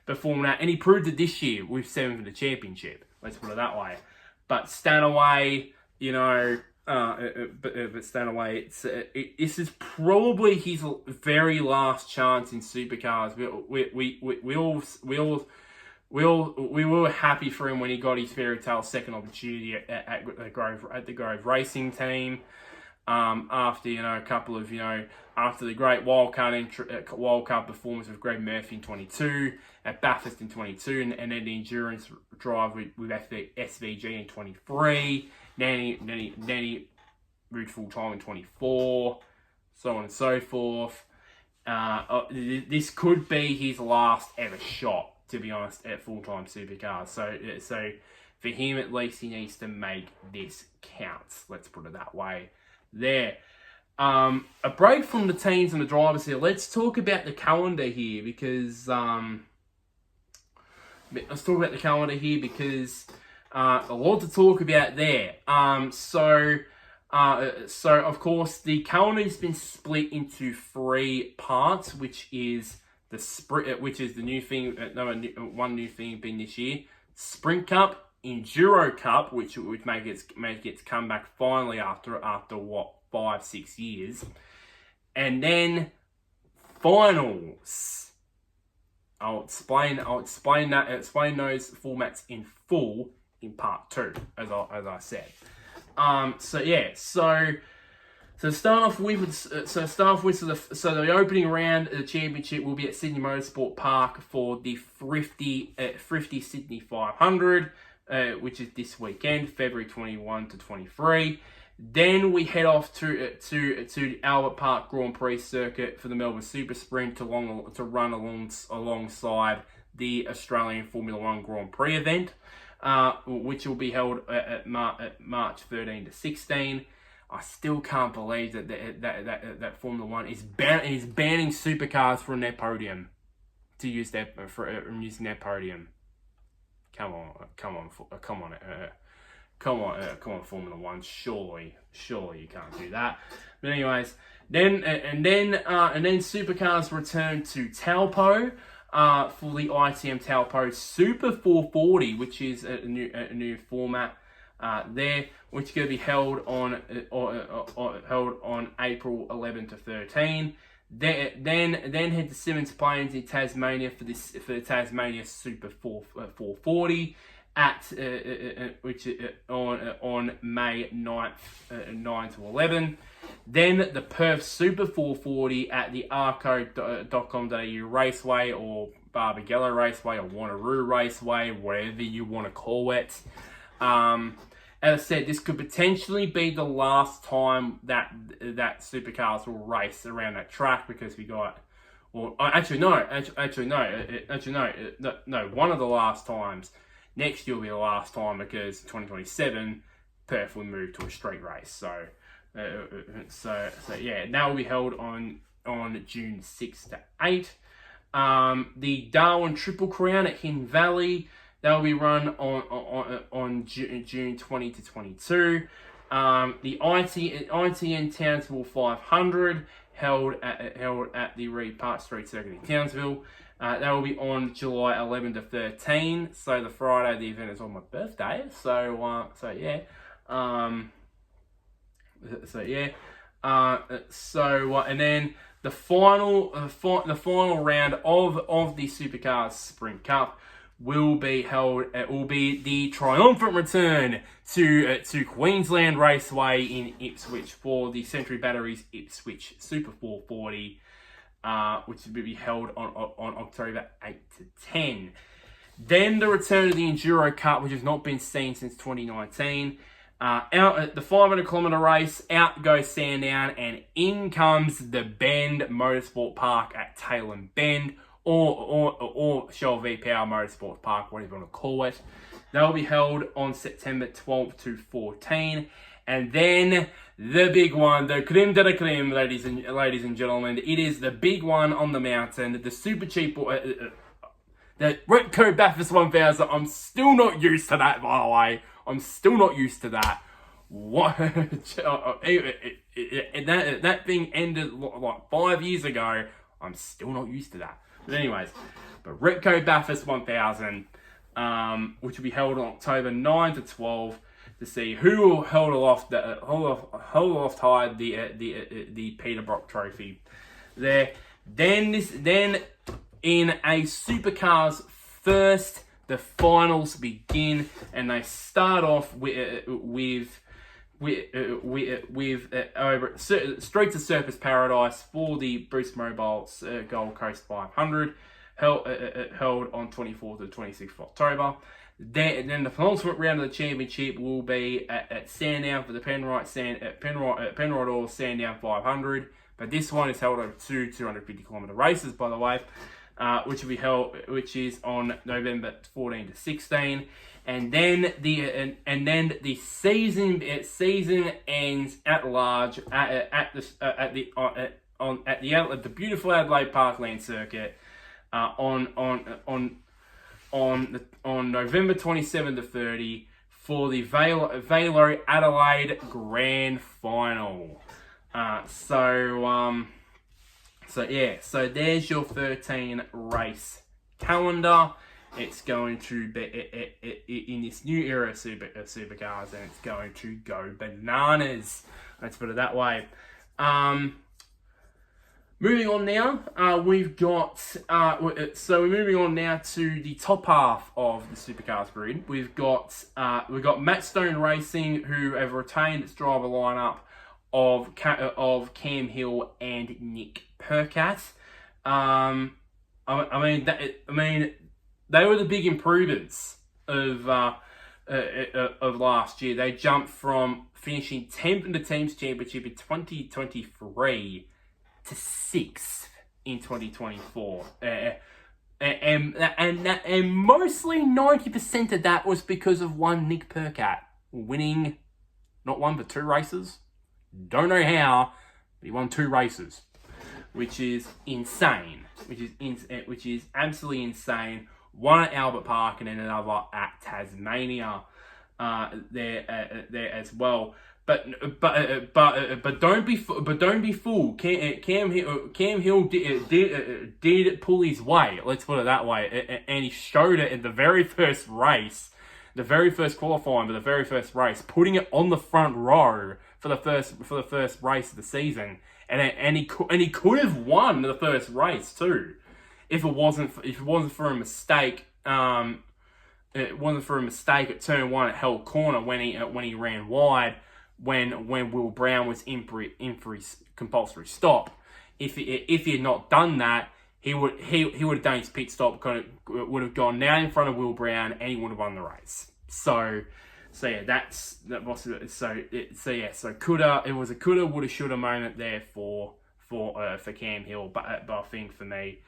perform that, and he proved it this year with 7th in the championship. Let's put it that way. But Stanaway, but Stanaway, this is probably his very last chance in Supercars. We were happy for him when he got his fairy tale second opportunity at the Grove Racing team. After a couple of after the great wildcard performance of Greg Murphy in 22, at Bathurst in 22, and then the endurance drive with SVG in 23. Then he moved full time in 24, so on and so forth. This could be his last ever shot, to be honest, at full time Supercars. So for him, at least, he needs to make this count. Let's put it that way. There. A break from the teams and the drivers here. Let's talk about the calendar here because a lot to talk about there. So of course the calendar has been split into 3 parts, which is the sprint, which is the new thing. One new thing being this year: Sprint Cup, Enduro Cup, which would make its comeback finally after what, 5-6 years, and then finals. I'll explain those formats in full in part 2, as I said. So the opening round of the championship will be at Sydney Motorsport Park for the Thrifty Sydney 500. Which is this weekend, February 21 to 23. Then we head off to the Albert Park Grand Prix circuit for the Melbourne Super Sprint to run alongside the Australian Formula One Grand Prix event, which will be held at March 13 to 16. I still can't believe that Formula One is banning Supercars from their podium to use using their podium. Come on, Formula One. Surely you can't do that. But anyways, then Supercars return to Taupo for the ITM Taupo Super 440, which is a new format there, which is going to be held on April 11 to 13. Then head to Simmons Plains in Tasmania for the Tasmania Super 440 at which on May 9th, 9 to 11. Then the Perth Super 440 at the arco.com.au Raceway or Barbagallo Raceway or Wanneroo Raceway, whatever you want to call it. As I said, this could potentially be the last time that Supercars will race around that track, because we got, no, one of the last times. Next year will be the last time, because 2027 Perth will move to a street race. So yeah, that will be held on June 6 to 8. The Darwin Triple Crown at Hidden Valley, that will be run on June 20 to 22. The ITN Townsville 500 held at the Reed Park Street Circuit in Townsville. That will be on July 11 to 13. So the Friday of the event is on my birthday. So yeah. And then the final round of the Supercars Sprint Cup will be held. It will be the triumphant return to Queensland Raceway in Ipswich for the Century Batteries Ipswich Super 440, which will be held on October 8 to 10. Then the return of the Enduro Cup, which has not been seen since 2019. Out at the 500 kilometre race, out goes Sandown, and in comes the Bend Motorsport Park at Tailem Bend, or Shell V-Power Motorsport Park, whatever you want to call it. That will be held on September 12 to 14. And then the big one, the creme de la creme, ladies and gentlemen. It is the big one on the mountain, the super cheap, the Repco Bathurst 1000. I'm still not used to that, by the way. I'm still not used to that. What? That thing ended like 5 years ago. I'm still not used to that. But anyways, but Repco Bathurst 1000, which will be held on October 9 to 12, to see who will hold aloft high the Peter Brock Trophy. Then in a Supercars first, the finals begin, and they start off with over Streets of Surface Paradise for the Bruce Mobile's Gold Coast 500, held on 24th to 26th of October. Then the penultimate round of the championship will be at Sandown for the Penrite Ore Sandown 500, but this one is held over 250 kilometre races, by the way. Which will be held, which is on November 14 to 16, and then the season ends at large at the beautiful Adelaide Parkland circuit on November 27 to 30 for the Velo Adelaide Grand Final. So there's your 13 race calendar. It's going to be in this new era of Supercars, and it's going to go bananas. Let's put it that way. Moving on now, we're moving on now to the top half of the Supercars grid. We've got Matt Stone Racing, who have retained its driver lineup of Cam Hill and Nick Percat. I mean, they were the big improvements of last year. They jumped from finishing 10th in the team's championship in 2023 to 6th in 2024, and mostly 90% of that was because of one Nick Percat winning not one but 2 races. Don't know how, but he won 2 races, which is insane. Which is absolutely insane. One at Albert Park and then another at Tasmania, there as well. But don't be fooled. Cam Hill did pull his weight. Let's put it that way, and he showed it in the very first race, the very first qualifying, but the very first race, putting it on the front row for the first race of the season, and he could have won the first race too, if it wasn't for a mistake. It wasn't for a mistake at turn 1 at Hell Corner when he ran wide when Will Brown was in for his compulsory stop. If he had not done that, he would have done his pit stop, would have gone down in front of Will Brown, and he would have won the race. So coulda, it was a coulda, woulda, shoulda moment there for Cam Hill, but I think for me,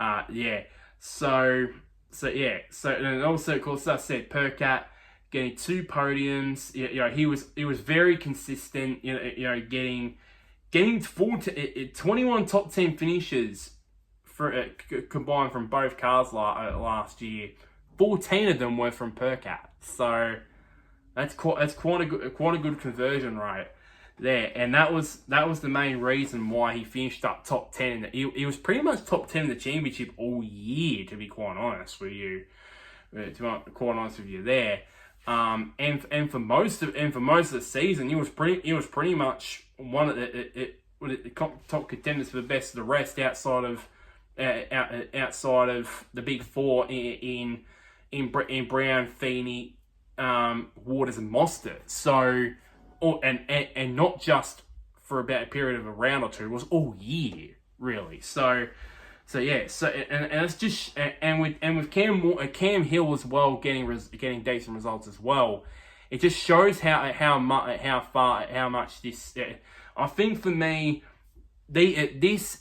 and also, of course, as I said, Percat getting 2 podiums. He was very consistent. Getting 21 top 10 finishes for combined from both cars last year. 14 of them were from Percat. So that's quite a good conversion rate there, and that was the main reason why he finished up top 10. He was pretty much top 10 in the championship all year, to be quite honest with you. there. And for most of the season, he was pretty much one of the top contenders for the best of the rest outside of the big four in Brown, Feeney, Waters, and Mostert. So, and not just for about a period of a round or two, it was all year really. So it's just with Cam Hill as well getting decent results as well. It just shows how much this. I think for me, this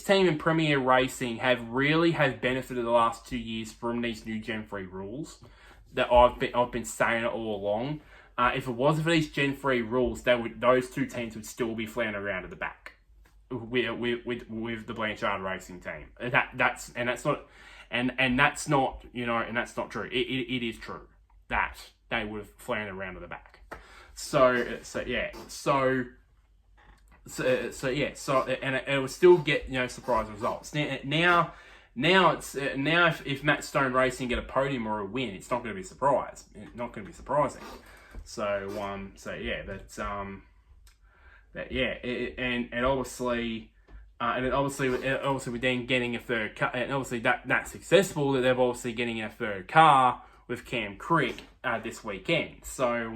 team in Premier Racing have benefited the last 2 years from these new Gen 3 rules that I've been saying it all along. If it wasn't for these Gen 3 rules, those two teams would still be floundering around at the back with the Blanchard Racing team. That's not true. It is true that they would have floundered around at the back. And it will still get surprise results. Now if Matt Stone Racing get a podium or a win, it's not going to be a surprise. It's not going to be surprising. Obviously with then getting a third car, and obviously that's successful. That they're obviously getting a third car with Cam Crick this weekend. So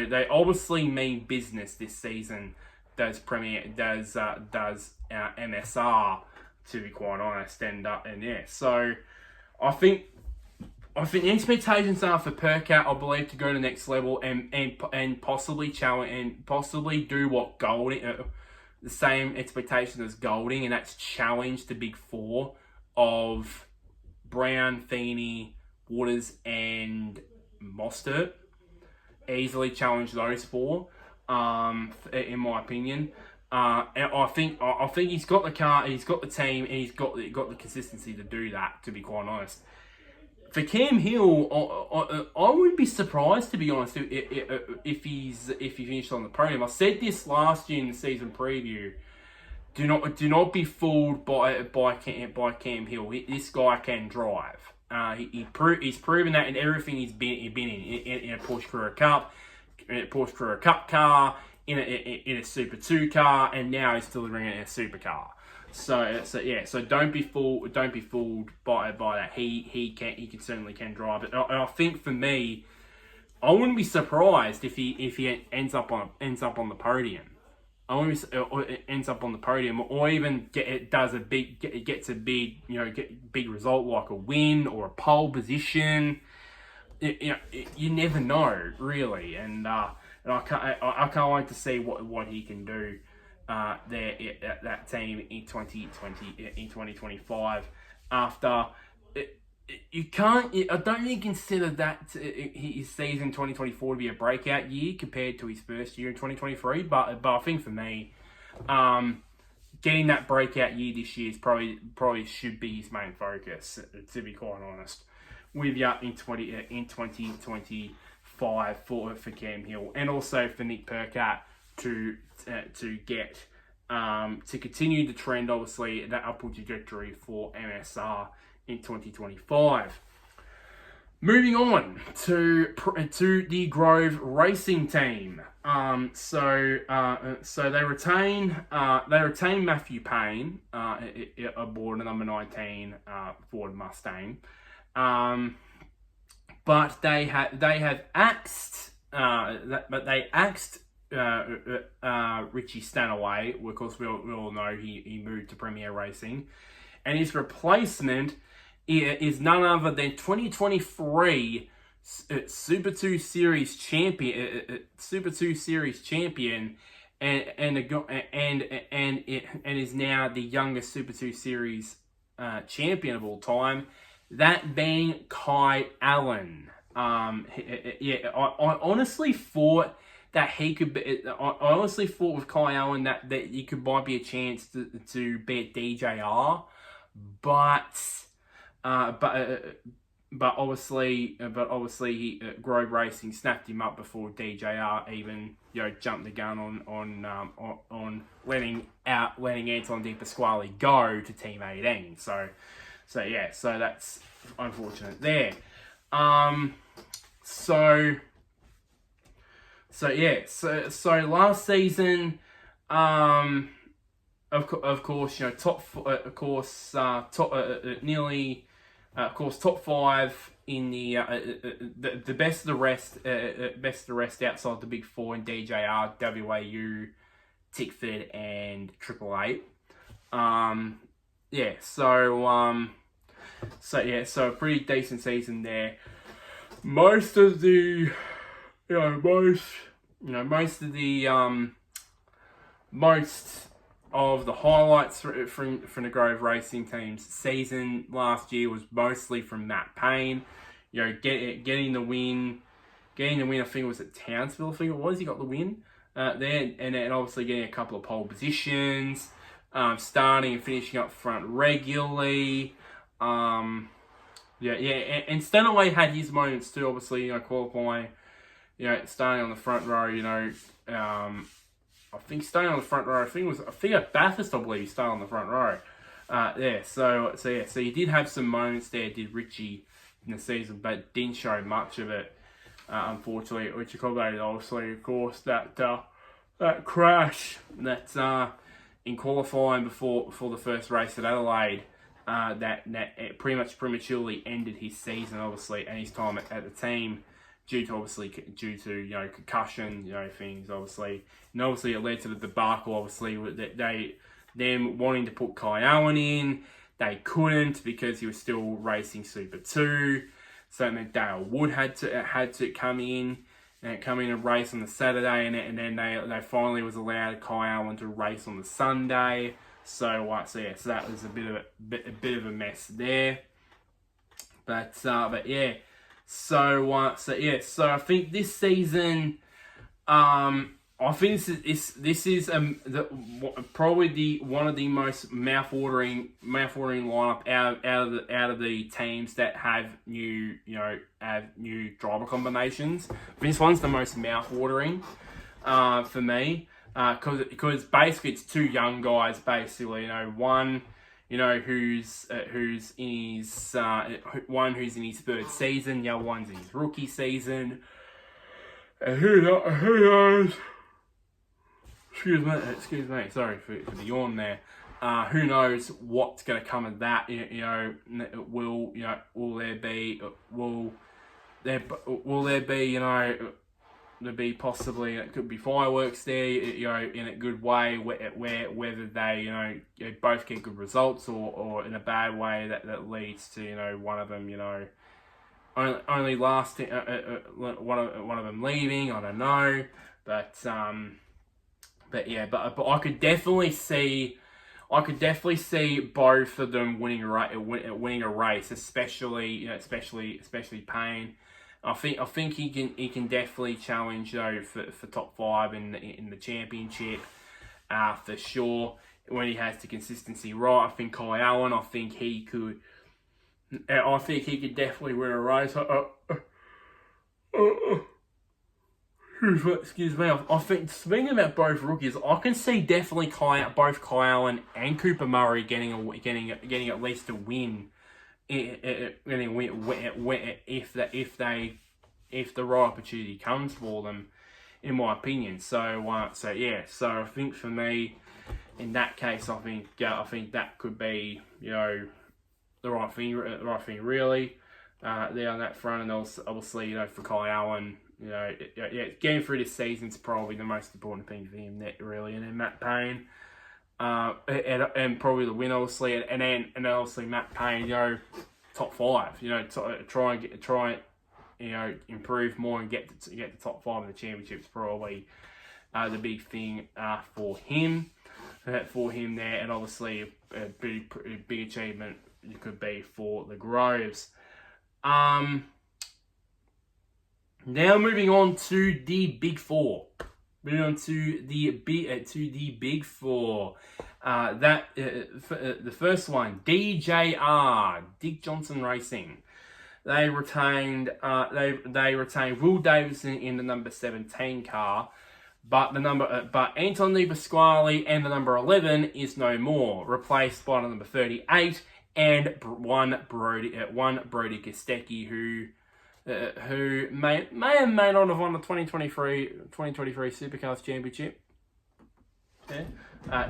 they obviously mean business this season. Does MSR, to be quite honest, So I think the expectations are for Percat, I believe, to go to the next level and possibly challenge and possibly do what Golding, the same expectation as Golding, and that's challenge the big four of Brown, Feeney, Waters, and Mostert. Easily challenge those four, in my opinion. And I think he's got the car, he's got the team, and he's got the consistency to do that. To be quite honest, for Cam Hill, I wouldn't be surprised, to be honest, if he finished on the podium. I said this last year in the season preview. Do not be fooled by Cam Hill. This guy can drive. He's proven that in everything he's been in a Porsche Carrera Cup, in a Porsche Carrera Cup car, in a Super 2 car, and now he's delivering it in a supercar. So don't be fooled by that. He certainly can drive it. And I think for me, I wouldn't be surprised if he ends up on the podium. Ends up on the podium, or even gets a big result like a win or a pole position. You never know, really, and I can't wait to see what he can do there at that team in 2025. After you can't, I don't really consider that his season 2024 to be a breakout year compared to his first year in 2023. But I think for me, getting that breakout year this year is probably should be his main focus. To be quite honest, with you in 2025 for Cam Hill, and also for Nick Percat to continue the trend, obviously that upward trajectory for MSR in 2025. Moving on to the Grove Racing team. So they retain Matthew Payne aboard a number 19 Ford Mustang, but they have axed Richie Stanaway. Of course, we all know he moved to Premier Racing, and his replacement is none other than 2023 Super 2 Series champion, and is now the youngest Super 2 Series champion of all time. That being Kai Allen. I honestly thought that he could be. I honestly thought with Kai Allen that he might be a chance to beat DJR, but obviously, Grove Racing snapped him up before DJR even jumped the gun on letting Anton De Pasquale go to Team 18. So that's unfortunate there. So last season, of course, top five in the best of the rest outside the big four in DJR, WAU, Tickford, and Triple Eight. So a pretty decent season there. Most of the highlights from the Grove Racing team's season last year was mostly from Matt Payne. Getting the win. I think it was at Townsville. I think it was. He got the win there, and obviously getting a couple of pole positions, starting and finishing up front regularly. And Stanaway had his moments too. Obviously, qualifying, starting on the front row. I think staying on the front row. I think at Bathurst, I believe he stayed on the front row. So he did have some moments there. Did Richie in the season, but didn't show much of it, unfortunately. Which accommodated, obviously, of course, that crash that in qualifying before the first race at Adelaide. That it pretty much prematurely ended his season, obviously, and his time at the team, due to concussion, things, obviously, and obviously it led to the debacle, obviously, that them wanting to put Kai Allen in, they couldn't because he was still racing Super 2, so it meant Dale Wood had to come in and race on the Saturday, and then they finally was allowed Kai Allen to race on the Sunday. So that was a bit of a mess there, but yeah. So I think this season, I think this is probably one of the most mouth-watering lineup out of the teams that have new driver combinations. This one's the most mouth-watering for me. Because basically it's two young guys, basically, one, who's in his third season, the other one's in his rookie season, and who knows? Excuse me. Sorry for the yawn there. Who knows what's going to come of that? Will there be there'd be possibly, it could be fireworks there, in a good way, whether they, both get good results, or in a bad way that leads to, one of them, only lasting, one of them leaving. I don't know, but I could definitely see both of them winning a race, especially Payne. I think he can definitely challenge for top 5 in the championship, for sure, when he has the consistency right. I think Kai Allen, I think he could definitely win a race. Excuse me. I think, speaking about both rookies, I can see definitely both Kai Allen and Cooper Murray getting at least a win if the right opportunity comes for them, in my opinion. So yeah. So I think for me, in that case, I think that could be, you know, the right thing really. There on that front, and obviously, you know, for Kyle Allen, you know, getting through this season is probably the most important thing for him, really. And then Matt Payne, and probably the win, obviously, and then obviously Matt Payne, you know, top 5, you know, try and you know, improve more and get the top 5 in the championships, probably the big thing for him there, and obviously a big achievement it could be for the Groves. Now moving on to the Big Four. The Big Four. The first one, DJR, Dick Johnson Racing. They retained Will Davison in the number 17 car, but Anton Pasquale and the number 11 is no more, replaced by the number 38 and one Brody Kostecki, who may or may not have won the 2023 Supercars Championship.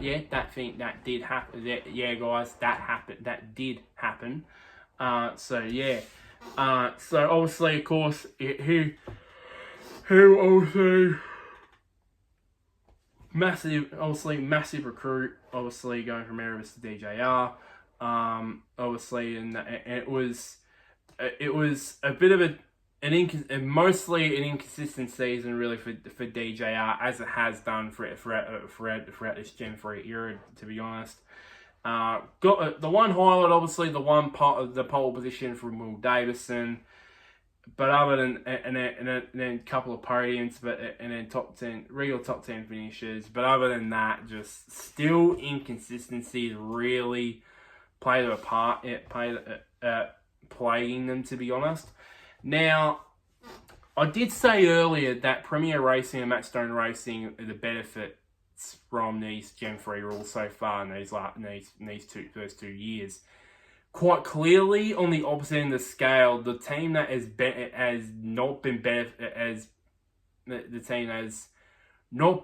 Yeah, that did happen. Yeah, guys, that did happen. So yeah. So obviously, of course, who also massive recruit, obviously going from Erebus to DJR. Obviously, and it was a bit of mostly an inconsistent season, really, for DJR, as it has done throughout this Gen 3 era, to be honest. Got the one highlight, obviously, the one part of the pole position from Will Davison, but other than and then a couple of podiums, and then real top 10 finishes. But other than that, just still inconsistencies really played a part. Playing them, to be honest. Now, I did say earlier that Premier Racing and Matchstone Racing are the benefits from these Gen 3 rules so far in these first 2 years. Quite clearly, on the opposite end of the scale, the team that has not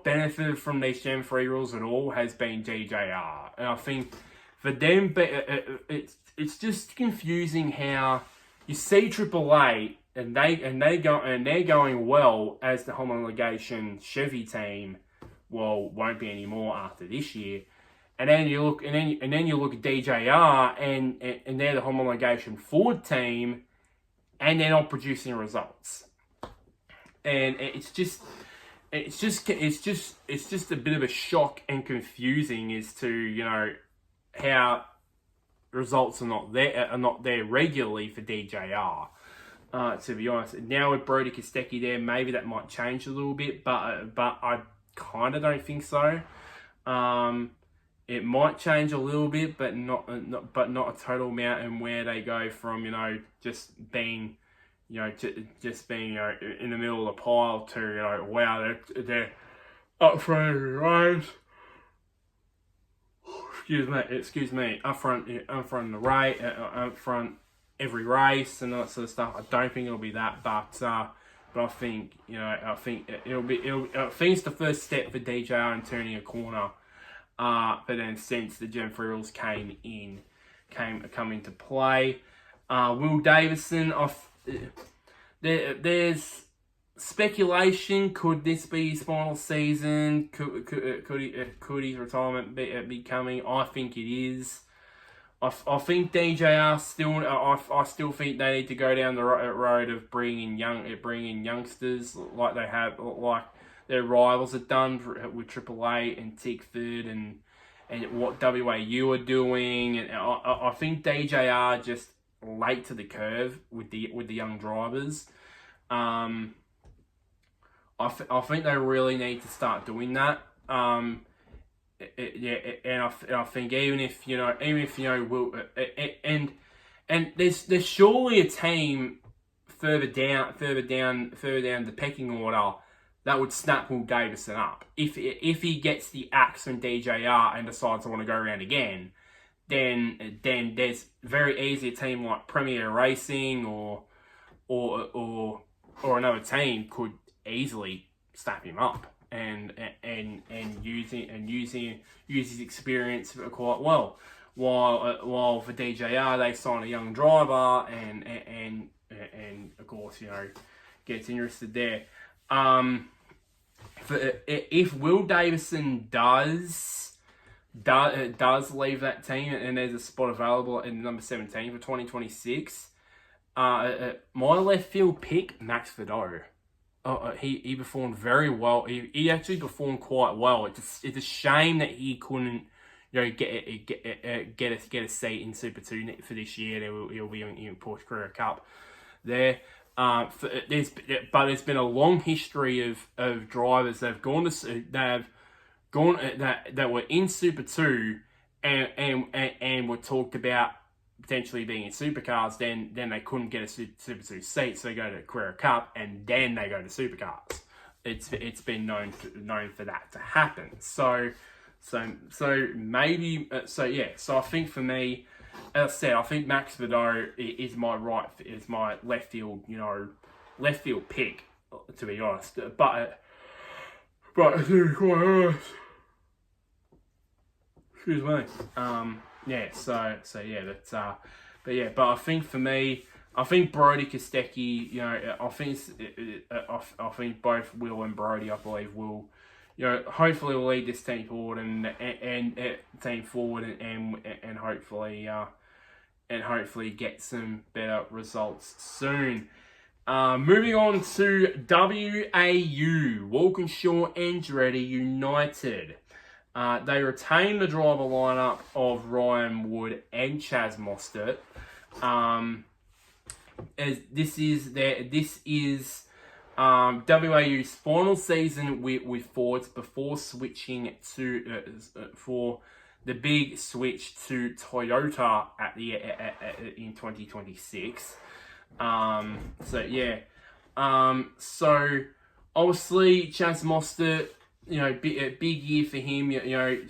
benefited from these Gen 3 rules at all has been DJR. And I think for them, it's just confusing how you see AAA and they're going well as the homologation Chevy team. Well, won't be anymore after this year. And then you look at DJR and they're the homologation Ford team, and they're not producing results. And it's just a bit of a shock and confusing as to, you know, how results are not there regularly for DJR. To be honest, now with Brody Kostecki there, maybe that might change a little bit, but I kind of don't think so. It might change a little bit, but not a total amount, and where they go from, you know, just being in the middle of the pile to, you know, wow, they're up front every race. Excuse me, up front every race and all that sort of stuff. I don't think it'll be that, but I think, you know, I think it's the first step for DJR in turning a corner. But then since the Gen 3 rules come into play, Will Davison, there's speculation. Could this be his final season? Could his retirement be coming? I think it is. I think DJR still. I still think they need to go down the road of bringing youngsters like they have, like their rivals have done with AAA and Tickford and what WAU are doing. And I think DJR just late to the curve with the young drivers. I think they really need to start doing that. And I think even if you know will and there's surely a team further down the pecking order that would snap Will Davison up if he gets the axe from DJR and decides to want to go around again. then there's very easy a team like Premier Racing or another team could easily snap him up and use his experience quite well. While for DJR they sign a young driver and of course gets interested there. If Will Davison does leave that team and there's a spot available in number 17 for 2026, my left field pick, Max Vidot. He performed very well. He actually performed quite well. It's a shame that he couldn't get a seat in Super 2 for this year. He'll be in Porsche Carrera Cup there. There's been a long history of drivers that were in Super 2 and were talked about potentially being in Supercars. Then they couldn't get a Super 2 seat, so they go to Carrera Cup and then they go to Supercars. It's been known for that to happen. So maybe So I think for me, as I said, I think Max Vidot is my left field pick, to be honest. But to be quite honest, excuse me. But I think for me, I think Brody Kostecki, I think both Will and Brody, I believe, will. Hopefully will lead this team forward and hopefully get some better results soon. Moving on to WAU, Walkinshaw Andretti United. They retain the driver lineup of Ryan Wood and Chaz Mostert. This is WAU's final season with Fords before switching for the big switch to Toyota in 2026. So obviously Chaz Mostert, big year for him.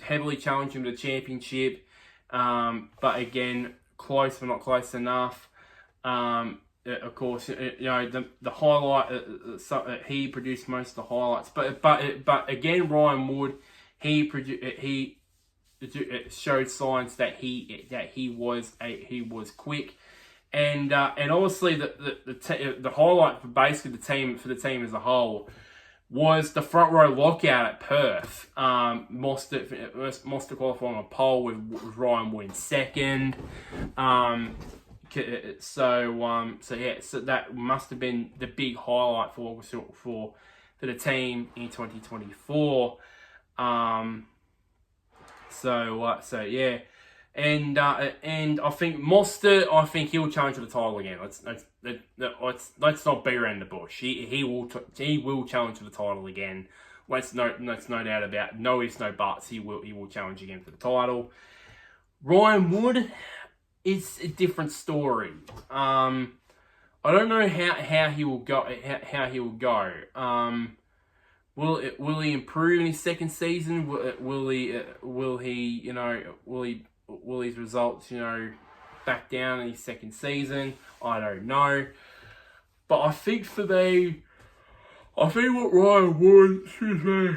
Heavily challenged him to the championship, but again, close but not close enough. Of course, the highlight. He produced most of the highlights, but again, Ryan Wood, he showed signs that he was quick, and obviously the highlight for basically the team as a whole was the front row lockout at Perth. Mostert qualifying on pole with Ryan Wood in second. So that must have been the big highlight for the team in 2024. And I think Mostert, I think he'll challenge for the title again. Let's not beat around the bush. He will challenge for the title again. Let's no doubt about it. No ifs, no buts. He will challenge again for the title. Ryan Wood, it's a different story. I don't know how he will go. Will he improve in his second season? Will his results back down in his second season? I don't know. But I think what Ryan Wood, excuse me,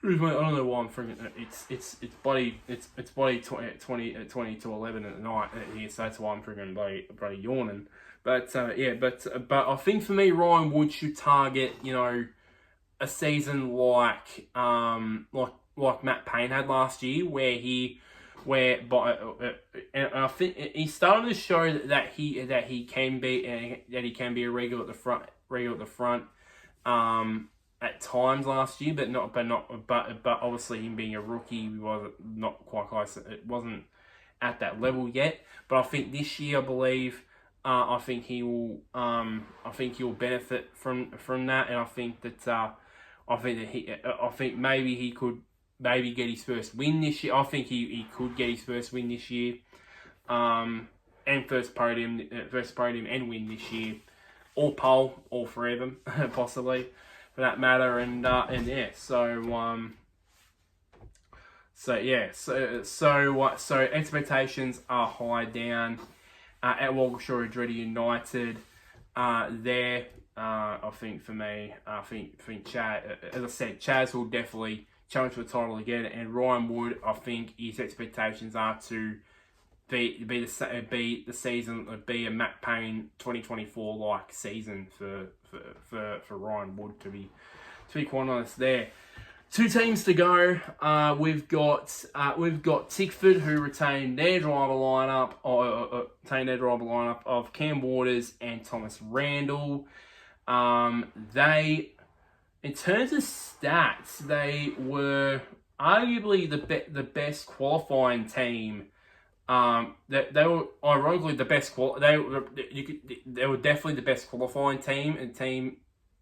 I don't know why I'm freaking. It's bloody 20 to 11 at night here, so that's why I'm freaking bloody yawning. But I think for me, Ryan Wood should target a season like Matt Payne had last year, and I think he started to show that he can be a regular at the front. At times last year, but obviously him being a rookie, he was not quite close. It wasn't at that level yet. But I think this year, I believe, I think he'll benefit from that, and I think maybe he could get his first win this year. I think he could get his first win this year, and first podium and win this year, or pole, all three of them possibly. For that matter, So yeah, so expectations are high down at Walkinshaw Andretti United. There, I think for me, I think Chad, as I said, Chaz will definitely challenge for the title again, and Ryan Wood, I think his expectations are to be the season, be a Matt Payne 2024 like season for Ryan Wood, to be quite honest. There, 2 teams to go. We've got Tickford, who retained their driver lineup of Cam Waters and Thomas Randall. They, in terms of stats, they were arguably the best qualifying team. They were ironically the best they were definitely the best qualifying team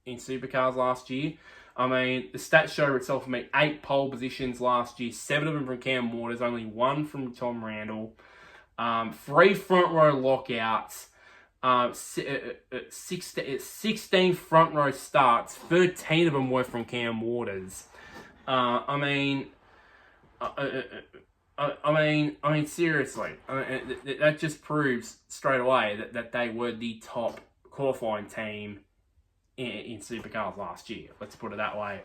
in Supercars last year. I mean, the stats show itself for me. 8 pole positions last year, 7 of them from Cam Waters, only 1 from Tom Randall. 3 front row lockouts, 16 front row starts, 13 of them were from Cam Waters. I mean, seriously, that just proves straight away that they were the top qualifying team in Supercars last year. Let's put it that way.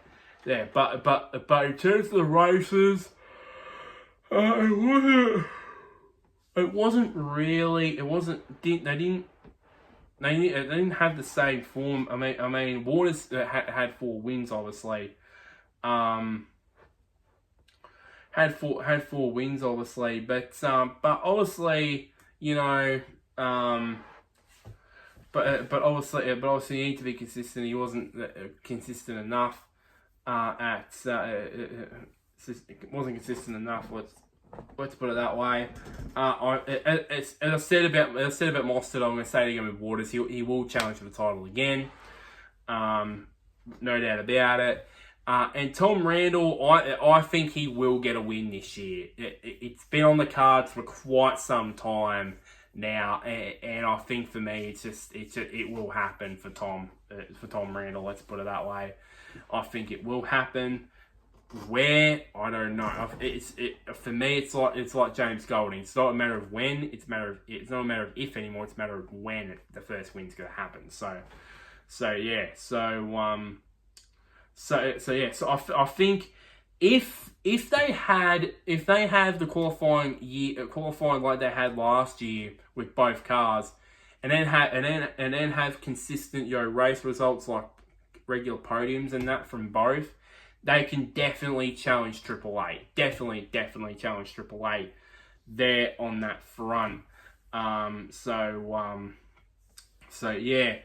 Yeah, but in terms of the races, they didn't have the same form. I mean, Waters had 4 wins, obviously. Had four wins, obviously, but obviously, you know, but obviously, you need to be consistent. He wasn't consistent enough. Wasn't consistent enough. Let's put it that way. As I said about Mostert, I'm going to say it again with Waters. He will challenge for the title again. No doubt about it. And Tom Randall, I think he will get a win this year. It's been on the cards for quite some time now, and I think for me, it will happen for Tom Randall. Let's put it that way. I think it will happen. Where, I don't know. For me, it's like James Golding. It's not a matter of when. It's not a matter of if anymore. It's a matter of when the first win's going to happen. So yeah. So I think if they have the qualifying like they had last year with both cars, and then have consistent race results like regular podiums and that from both, they can definitely challenge Triple A. Definitely challenge Triple A there on that front. So yeah.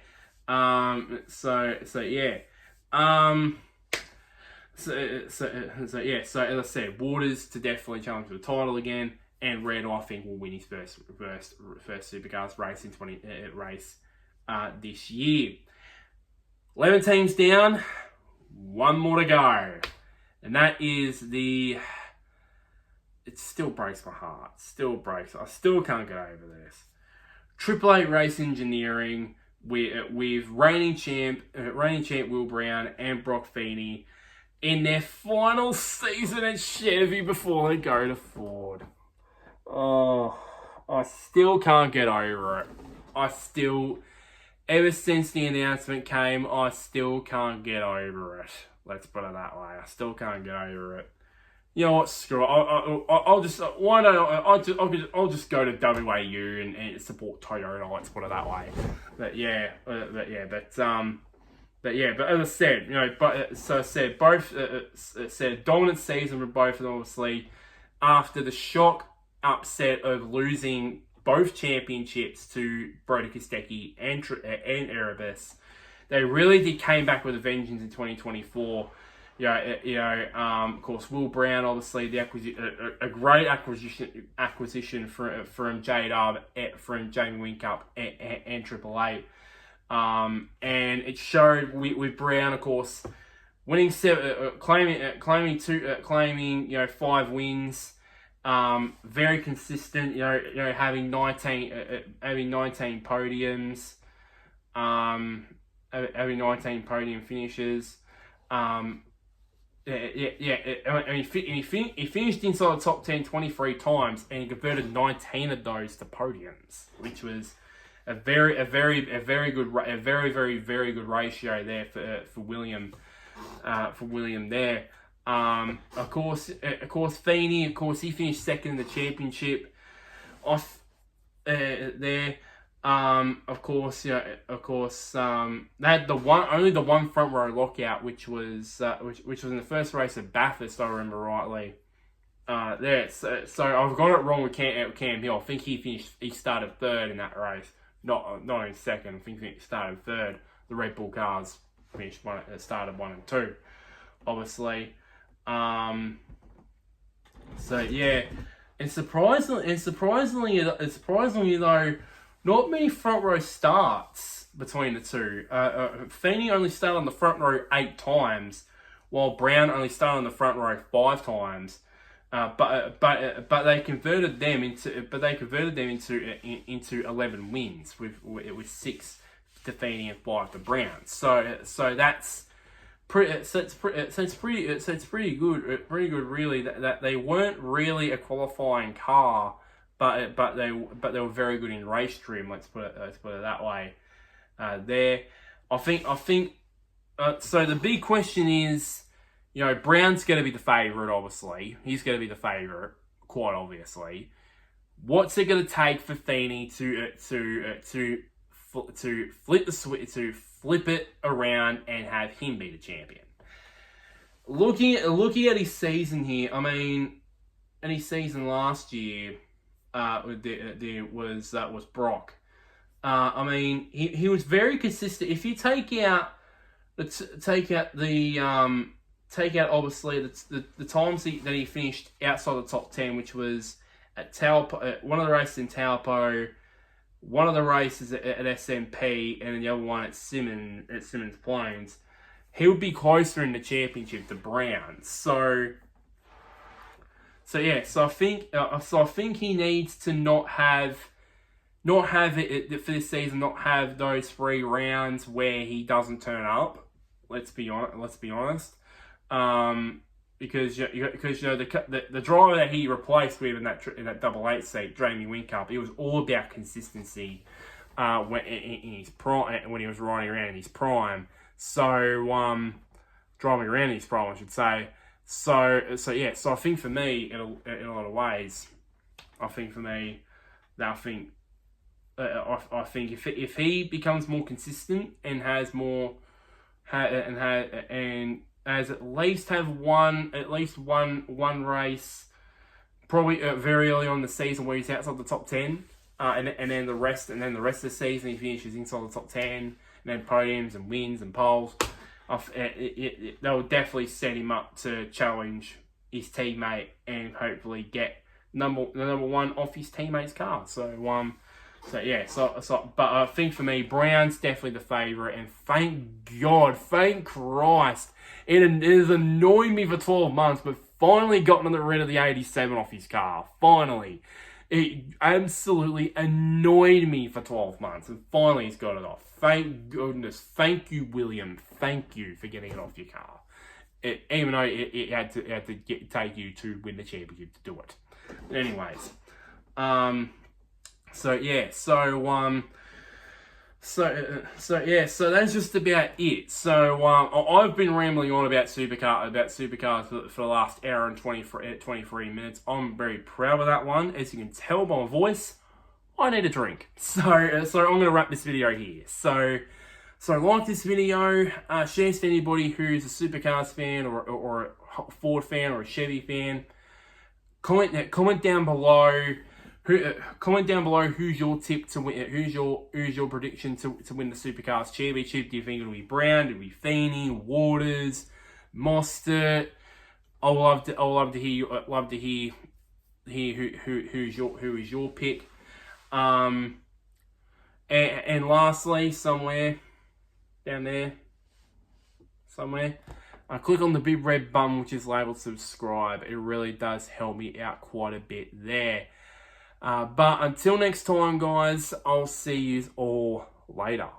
So as I said, Waters to definitely challenge for the title again, and Randall, I think, will win his first Supercars race this year. 11 teams down, 1 more to go, and that is it still breaks my heart. I still can't get over this. Triple A Race Engineering with reigning champ Will Brown and Brock Feeney in their final season at Chevy before they go to Ford. Oh, I still can't get over it. Ever since the announcement came, I still can't get over it. Let's put it that way. I still can't get over it. You know what? Screw it. I'll just go to WAU and support Toyota. Let's put it that way. But as I said, both said dominant season for both of them. Obviously, after the shock upset of losing both championships to Brody Kostecki and Erebus, they really came back with a vengeance in 2024. Of course, Will Brown, obviously, a great acquisition from J-Dub, from Jamie Whincup and Triple A. And it showed with Brown, of course, winning 7, claiming 5 wins, very consistent. Having 19 podiums, having 19 podium finishes. He finished inside the top 10 23 times, and he converted 19 of those to podiums, which was a very good ratio there for William. For William there. Of course, Feeney. Of course, he finished second in the championship. There. Of course, they had only the one front row lockout, which was in the first race of Bathurst, I remember rightly. There, so I've got it wrong with Cam Hill. I think he started third in that race, not in second. I think he started third. The Red Bull cars started 1 and 2, obviously. So yeah, and surprisingly though, not many front row starts between the two. Feeney only started on the front row 8 times, while Brown only started on the front row 5 times. But they converted them into 11 wins with 6 to Feeney and 5 to Brown. So that's pretty. So it's pretty good really that they weren't really a qualifying car. But they were very good in race trim. Let's put it that way. I think. So the big question is, Brown's going to be the favourite. Obviously, he's going to be the favourite, quite obviously. What's it going to take for Feeney to flip the switch, to flip it around and have him be the champion? Looking at his season here, and his season last year. Was Brock. He was very consistent. If you take out obviously the times that he finished outside the top 10, which was at Taupo, one of the races in Taupo, one of the races at SMP, and then the other one at Simmons Plains, he would be closer in the championship to Brown. So I think he needs to not have it for this season. Not have those 3 rounds where he doesn't turn up. Let's be honest. Because the driver that he replaced with in that 8 seat, Jamie Whincup, it was all about consistency. When he was riding around in his prime. So driving around in his prime, I should say. So I think for me, in a lot of ways, I think if he becomes more consistent and has at least one race, probably very early on in the season where he's outside the top 10, and then the rest of the season he finishes inside the top 10, and then podiums and wins and poles. They will definitely set him up to challenge his teammate and hopefully get number one off his teammate's car. But I think for me, Brown's definitely the favourite, and thank Christ, it has annoyed me for 12 months, but finally gotten rid of the 87 off his car. Finally. It absolutely annoyed me for 12 months, and finally he's got it off. Thank goodness. Thank you, William. Thank you for getting it off your car. Even though it had to take you to win the championship to do it. Anyways, so that's just about it. So I've been rambling on about supercars for the last hour and 23 minutes. I'm very proud of that one. As you can tell by my voice, I need a drink. So I'm going to wrap this video here. So like this video, share it to anybody who's a Supercars fan or a Ford fan or a Chevy fan. Comment down below. Comment down below who's your tip to win. Who's your prediction to win the Supercars Championship? Do you think it'll be Brown? It'll be Feeney, Waters, Mostert? I'd love to hear. Who is your pick? And lastly, somewhere down there, click on the big red button which is labeled subscribe. It really does help me out quite a bit there. But until next time, guys, I'll see you all later.